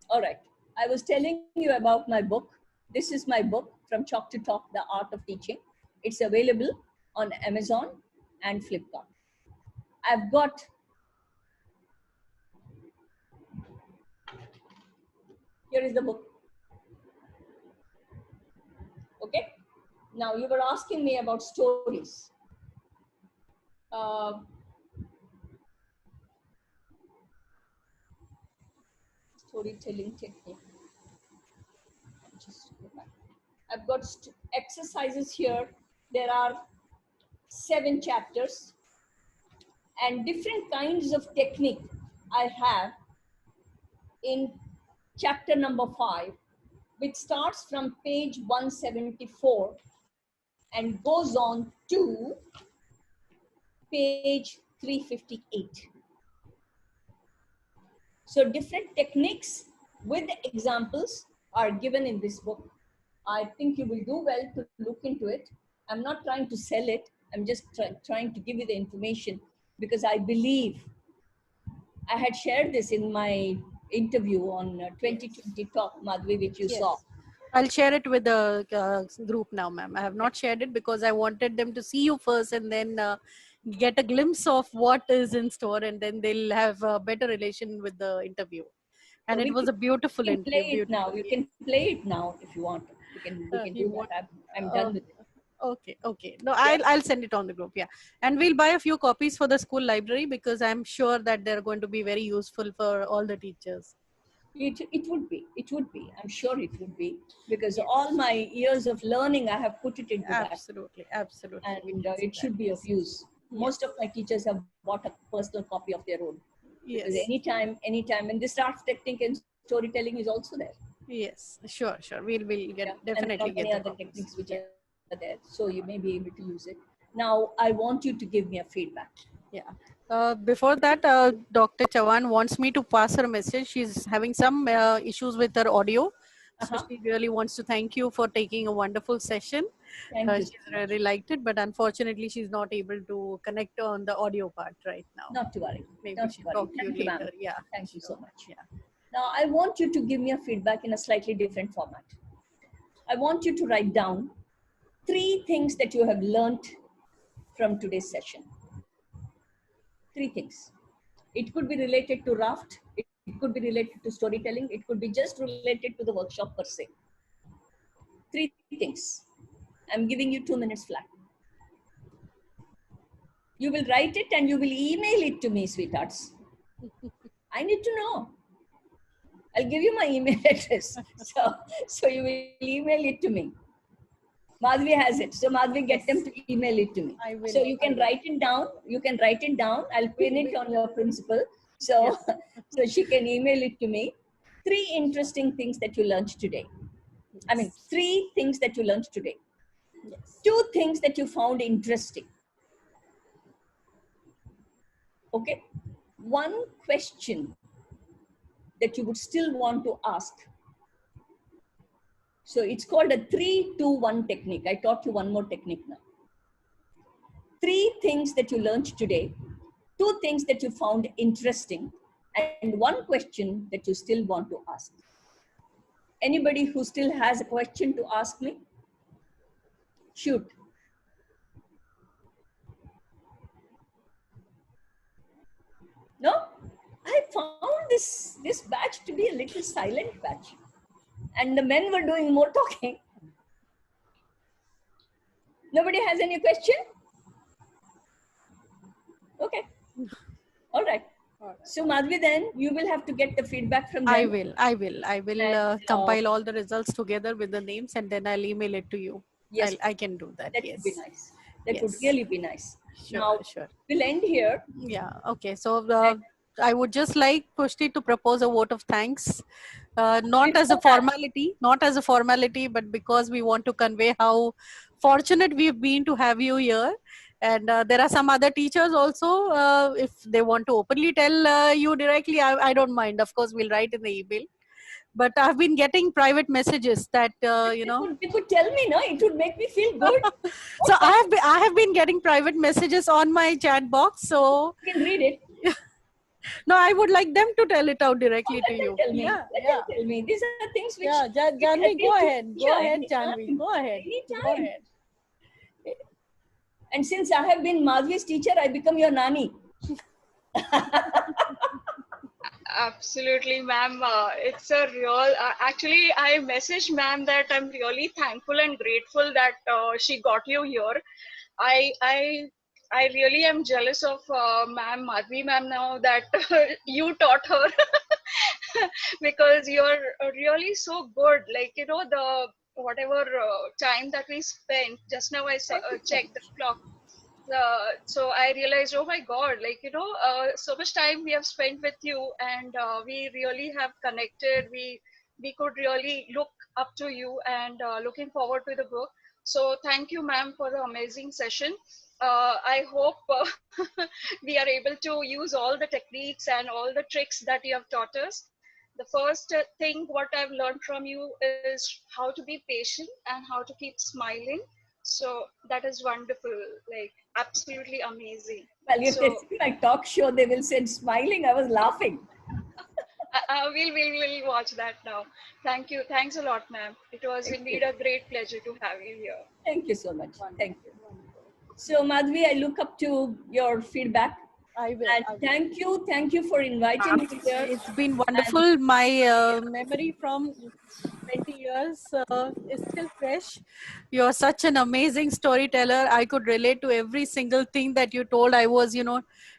All right. I was telling you about my book. This is my book, From Chalk to Talk, The Art of Teaching. It's available on Amazon and Flipkart. I've got here is the book. Okay. Now you were asking me about stories. Storytelling technique. Just go back. I've got exercises here. There are 7 chapters and different kinds of technique I have in chapter number 5, which starts from page 174 and goes on to page 358. So different techniques with examples are given in this book. I think you will do well to look into it. I'm not trying to sell it. I'm just trying to give you the information because I believe I had shared this in my interview on 2020 Talk, Madhvi, which you saw. I'll share it with the group now, ma'am. I have not shared it because I wanted them to see you first and then get a glimpse of what is in store, and then they'll have a better relation with the interview. And So it was a beautiful you can interview. play it now. You can play it now if you want. We can do that. I'm done with it. Okay. No, I'll send it on the group. Yeah, and we'll buy a few copies for the school library because I'm sure that they're going to be very useful for all the teachers. It would be. I'm sure it would be, because all my years of learning I have put it into absolutely. and it should be of use. Most of my teachers have bought a personal copy of their own. Yes. Because anytime, and this art technique and storytelling is also there. Yes, sure. We'll definitely and many get other the techniques which are there, so you may be able to use it. Now I want you to give me a feedback. Yeah. Before that, Dr. Chavan wants me to pass her a message. She's having some issues with her audio. So she really wants to thank you for taking a wonderful session. Thank you. She really liked it, but unfortunately she's not able to connect on the audio part right now. Not to worry. Maybe Not to she'll worry. talk to you Thank you, ma'am. later. Yeah. Thank you so much. Now I want you to give me a feedback in a slightly different format. I want you to write down 3 things that you have learnt from today's session. 3 things. It could be related to raft. It could be related to storytelling. It could be just related to the workshop per se. 3 things. I'm giving you 2 minutes flat. You will write it and you will email it to me, sweethearts. I need to know. I'll give you my email address. So you will email it to me. Madhvi has it. So Madhvi, get them to email it to me. So you can write it down. I'll pin it on your principal. So she can email it to me. 3 interesting things that you learned today. 3 things that you learned today. 2 things that you found interesting. Okay. 1 question that you would still want to ask. So it's called a 3-2-1 technique. I taught you 1 more technique now. 3 things that you learned today, 2 things that you found interesting, and 1 question that you still want to ask. Anybody who still has a question to ask me? Shoot. No? I found this batch to be a little silent batch. And the men were doing more talking. Nobody has any question? Okay. All right. So Madhvi, then you will have to get the feedback from them. I will compile all the results together with the names, and then I'll email it to you. Yes. I can do that. That yes. would be nice. That would really be nice. Sure. We'll end here. Yeah. Okay. So I would just like Pushti to propose a vote of thanks, not as a formality, but because we want to convey how fortunate we've been to have you here. And there are some other teachers also, if they want to openly tell you directly, I don't mind. Of course, we'll write in the email. But I've been getting private messages that, You could tell me, no? It would make me feel good. So I have been getting private messages on my chat box. So you can read it. No, I would like them to tell it out directly to you. Tell me. Tell me. These are things which... Yeah, Janvi, go ahead. Go ahead, Janvi. Go ahead. Go ahead. And since I have been Madhvi's teacher, I become your nani. Absolutely, ma'am. It's a real... actually, I messaged ma'am that I'm really thankful and grateful that she got you here. I really am jealous of ma'am, Madhvi ma'am now that you taught her because you're really so good. Like, the whatever time that we spent, just now I checked the clock. So I realized, oh my God, like, so much time we have spent with you, and we really have connected. We could really look up to you and looking forward to the book. So thank you, ma'am, for the amazing session. I hope we are able to use all the techniques and all the tricks that you have taught us. The first thing what I've learned from you is how to be patient and how to keep smiling. So that is wonderful, like absolutely amazing. Well, if they see my talk show, they will say smiling. I was laughing. We'll watch that now. Thank you. Thanks a lot, ma'am. It was indeed a great pleasure to have you here. Thank you so much. Thank you. So Madhvi, I look up to your feedback. I will. And thank you for inviting me here. It's been wonderful. My memory from 20 years is still fresh. You're such an amazing storyteller. I could relate to every single thing that you told. I was,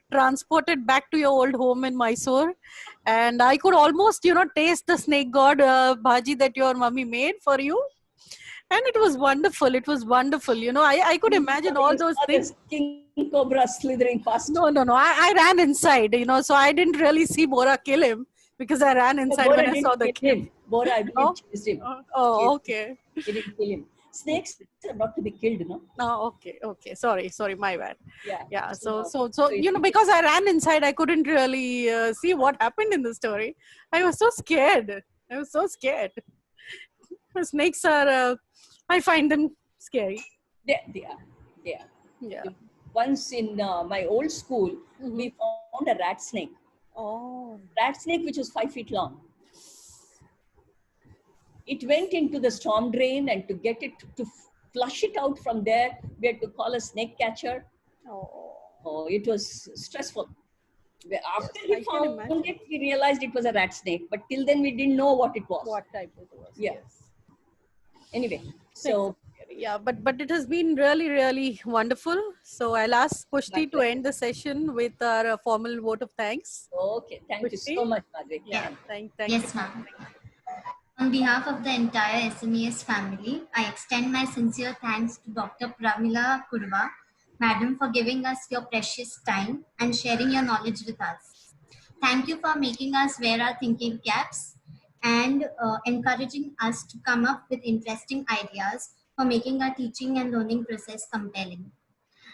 transported back to your old home in Mysore, and I could almost, taste the snake god bhaji that your mummy made for you. And it was wonderful. It was wonderful. I could imagine all those things. King Cobra slithering past. No. I ran inside, so I didn't really see Bora kill him because I ran inside when I saw the kid. Bora, I believe, chased him. Oh, okay. He didn't kill him. Snakes are not to be killed, no? Oh, okay. Sorry, my bad. Yeah. So, because I ran inside, I couldn't really see what happened in the story. I was so scared. Snakes are, I find them scary. They are. Yeah. Once in my old school, we found a rat snake. Oh. Rat snake which was 5 feet long. It went into the storm drain, and to get it to flush it out from there, we had to call a snake catcher. Oh, it was stressful. After we found it, we realized it was a rat snake, but till then we didn't know what it was. What type it was? Yes. Anyway, so yeah, but it has been really, really wonderful. So I'll ask Pushti to end the session with our formal vote of thanks. Okay, thank you so much, Madhvi. Yeah, thank yes, you. ma'am. On behalf of the entire SMES family, I extend my sincere thanks to Dr. Pramila Kurva, Madam, for giving us your precious time and sharing your knowledge with us. Thank you for making us wear our thinking caps and encouraging us to come up with interesting ideas for making our teaching and learning process compelling.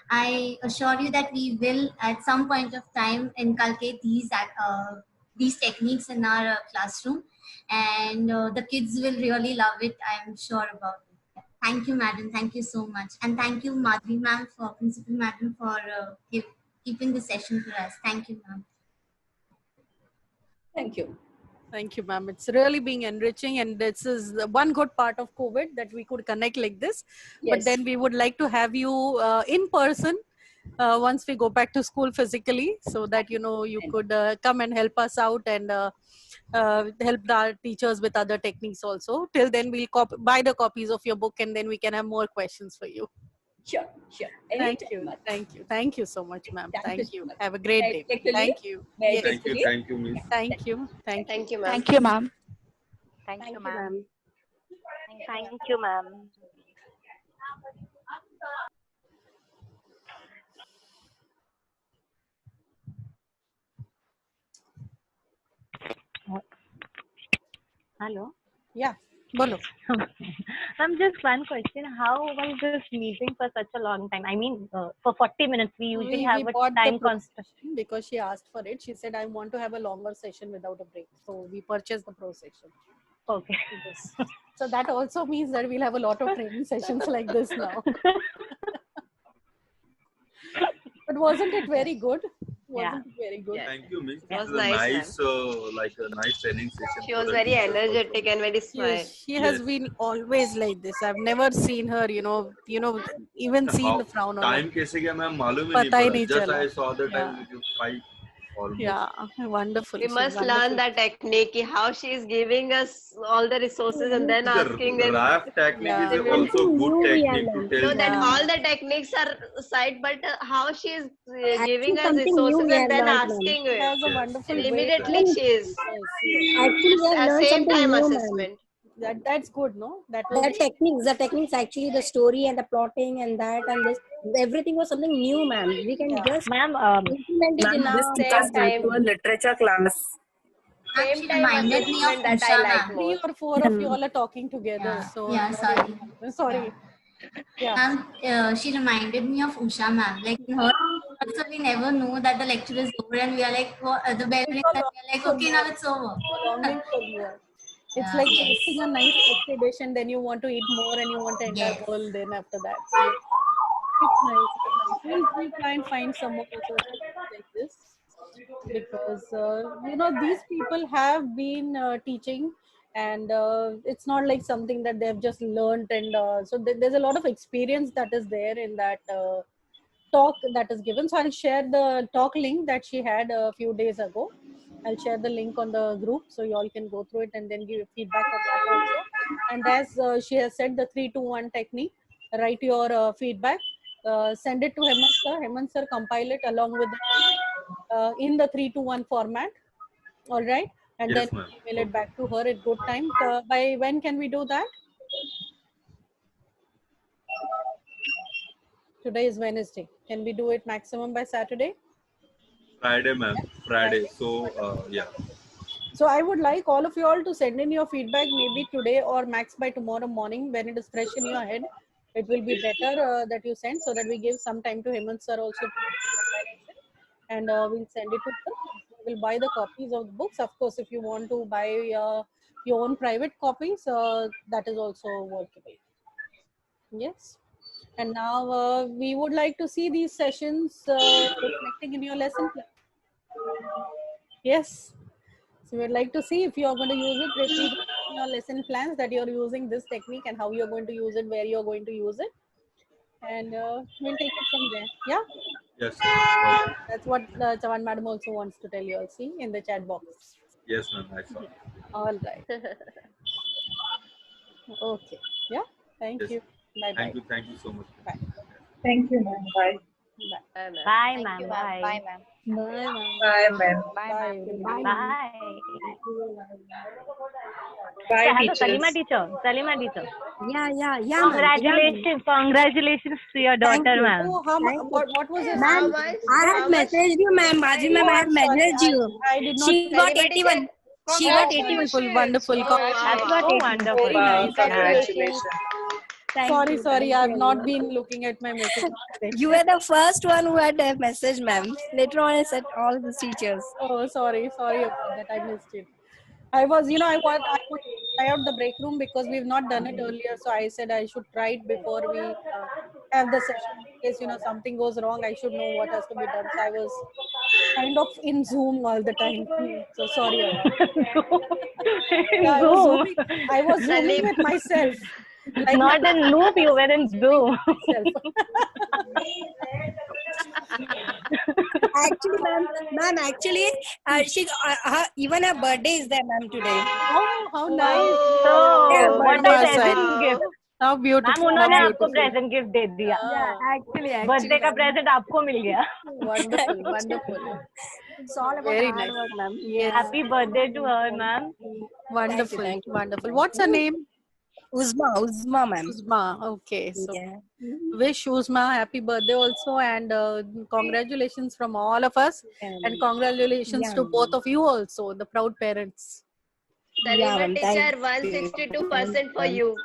I assure you that we will, at some point of time, inculcate these techniques in our classroom, and the kids will really love it. I am sure about it. Thank you, madam. Thank you so much, and thank you, Madhvi ma'am, principal madam, for keeping the session for us. Thank you, ma'am. Thank you. Thank you, ma'am. It's really being enriching, and this is one good part of COVID that we could connect like this. Yes. But then we would like to have you in person once we go back to school physically, so that you could come and help us out and help our teachers with other techniques also. Till then, we'll buy the copies of your book, and then we can have more questions for you. Sure. Thank you so much, ma'am. Thank you. Have a great day. Thank you. Thank you, miss. Thank you, ma'am. Thank you, ma'am. Thank you, ma'am. Hello. Yeah. Bolo. Just one question. How was this meeting for such a long time? I mean, for 40 minutes, we usually have a time constraint. Because she asked for it. She said, I want to have a longer session without a break. So we purchased the pro session. Okay. So that also means that we'll have a lot of training sessions like this now. But wasn't it very good? Wasn't it very good? Thank you, miss. It was a nice, nice training session. She was very energetic and very smart. Yes, she has been always like this. I've never seen her, even seen the frown on her. Time kaise gaya, ma'am, malum hi nahi pada. Just I saw the time with you 5 almost. Yeah, wonderful. We must learn that technique, how she is giving us all the resources and then asking the RAF technique is also good technique to tell. So that all the techniques are side, but how she is giving us resources and then asking and immediately she is same time assessment. That's good, no? The techniques actually, the story and the plotting and that and this, everything was something new, ma'am. We can just implement it in our same time. To a literature class. Same time assessment that I like more. 3 or 4 of you all are talking together. Sorry. Yeah. She reminded me of Usha ma'am. Like her, also we never know that the lecture is over, and we are like, the bell rings, and we are like, okay, now it's over. It's like tasting a nice exhibition, then you want to eat more and you want to entire bowl then after that. So it's nice. We'll try and find some more resources like this, because these people have been teaching, and it's not like something that they've just learned, and so there's a lot of experience that is there in that talk that is given. So I'll share the talk link that she had a few days ago. I'll share the link on the group so you all can go through it and then give feedback on that also. And as she has said, the 3-2-1 technique, write your feedback, send it to Hemant sir. Hemant sir compile it along with the, in the 3-2-1 format. All right. And Yes, then ma'am. email it back to her at good time. By when can we do that? Today is Wednesday. Can we do it maximum by Saturday? Friday, ma'am. Friday. So, yeah. So I would like all of you all to send in your feedback maybe today or max by tomorrow morning when it is fresh in your head. It will be better that you send so that we give some time to Hemant sir also to analyze it, and we'll send it to them. We'll buy the copies of the books. Of course, if you want to buy your own private copies, that is also workable. Yes. And now we would like to see these sessions reflecting in your lesson plan. Yes. So we'd like to see if you are going to use it, repeat in your lesson plans that you're using this technique and how you're going to use it, where you're going to use it. And we'll take it from there. Yeah? Yes. Okay. That's what Chavan madam also wants to tell you all. See in the chat box. Yes, ma'am. I saw. All right. Okay. Yeah. Thank Yes. you. Bye bye. Thank you so much. Bye. Thank you, ma'am. Bye. Bye, ma'am. Bye. Bye, ma'am. Bye, ma'am. Bye, ma'am. Bye. Bye, Hello, teachers. Salima teacher. Salima teacher. Yeah. Congratulations. Congratulations to your daughter, ma'am. Oh, what was your Ma'am, I had messaged you, ma'am. Baji ma'am, I had messaged you. I did not. She got 81. She got 81. Wonderful. That's so wonderful. Very nice. Congratulations. Sorry, I have not been looking at my message. You were the first one who had a message, ma'am. Later on, I said all the teachers. Oh, sorry about that. I missed it. I was, I would try out the break room because we've not done it earlier. So I said I should try it before we have the session in case, something goes wrong. I should know what has to be done. So I was kind of in Zoom all the time. So sorry. I was zooming with myself. Like Not in loop, you were in Zoom. Actually, ma'am, she even her birthday is there, ma'am, today. Oh, how nice! So, what a present gift. How beautiful! Ma'am उन्होंने आपको present gift दे दिया. Actually, birthday का present आपको मिल गया. Wonderful. It's all about Very hard nice. work, ma'am. Yes. Happy birthday to her, ma'am. Wonderful. What's her name? Uzma, ma'am. Uzma. Okay. So Yeah. wish Uzma happy birthday also, and congratulations from all of us, and congratulations to both of you also, the proud parents. Salima ma'am, teacher, thank 162% for you.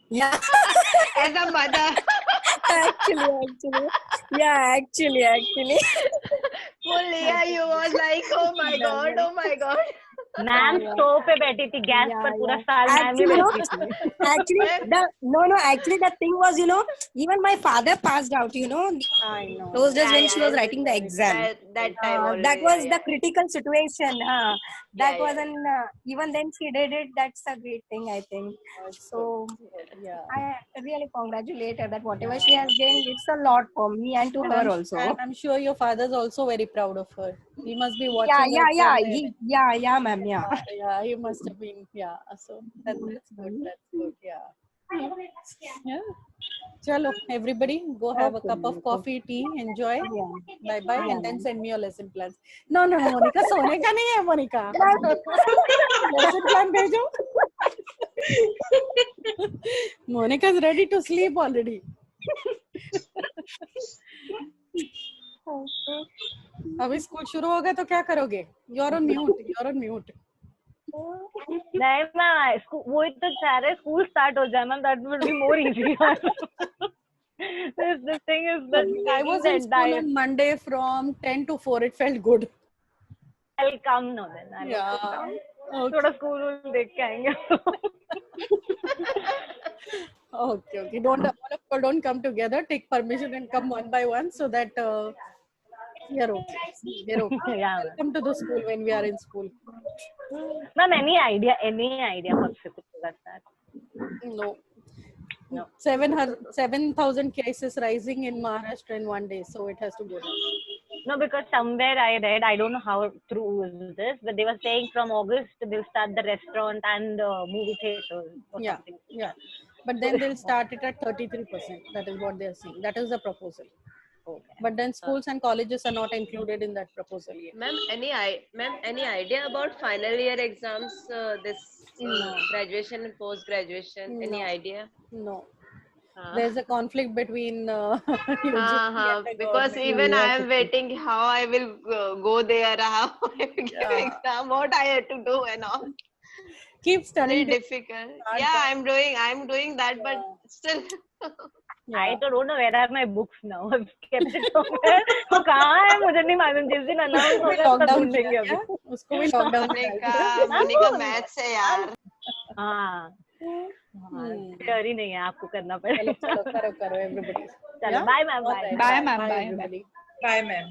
Yeah. As a mother. actually. Yeah, actually. Full year you was like, oh my god. Ma'am stove पे बैठी थी gas पर पूरा साल ma'am ही बैठी थी. Actually, the thing was, even my father passed out, I know. those days when she was writing the exam. That time That was the critical situation. That wasn't, even then she did it. That's a great thing, I think. So, I really congratulate her that whatever she has gained, it's a lot for me and to her also. And I'm sure your father's also very proud of her. He must be watching. Yeah, ma'am. Yeah, he must have been. Yeah, so that's good. Yeah. Chalo, everybody, go have a cup of coffee, tea, enjoy. Bye, and then send me your lesson plans. No, Monica, सोने का नहीं है, Monica. Lesson plan भेजो. Monica's ready to sleep already. अभी school शुरू होगा तो क्या करोगे? You're on mute. नहीं मैम वही तो चाह रहे स्कूल स्टार्ट हो जाए ma'am. That would be more easier. This thing is that I was in school on Monday from 10 to 4. It felt good. I'll come now then. थोड़ा school देख के आएंगे. Okay. Don't come together. Take permission and come one by one so that you're okay. Yeah. Come to the school when we are in school. Ma'am, any idea how to that? No. 7,000 cases rising in Maharashtra in one day, so it has to go down. No, because somewhere I read, I don't know how true is this, but they were saying from August they'll start the restaurant and movie theaters or something. Yeah. But then they'll start it at 33%. That is what they're saying. That is the proposal. Okay. But then schools and colleges are not included in that proposal yet. Ma'am, any idea about final year exams? This graduation and post graduation. Any idea? No. There's a conflict between because even I am waiting how I will go there, how I will give exam, what I have to do and all. Keep studying. Very difficult. Yeah, I'm doing that, but still. I don't know where are my books now. I've kept it somewhere. तो कहाँ है मुझे नहीं मालूम. जिस दिन announce हो गया तब ढूंढेंगे अभी. उसको भी lockdown मनिका मैथ्स है यार. हाँ. डर ही नहीं है, आपको करना पड़ेगा. करो everybody. चलो, bye ma'am. Bye ma'am. Bye ma'am.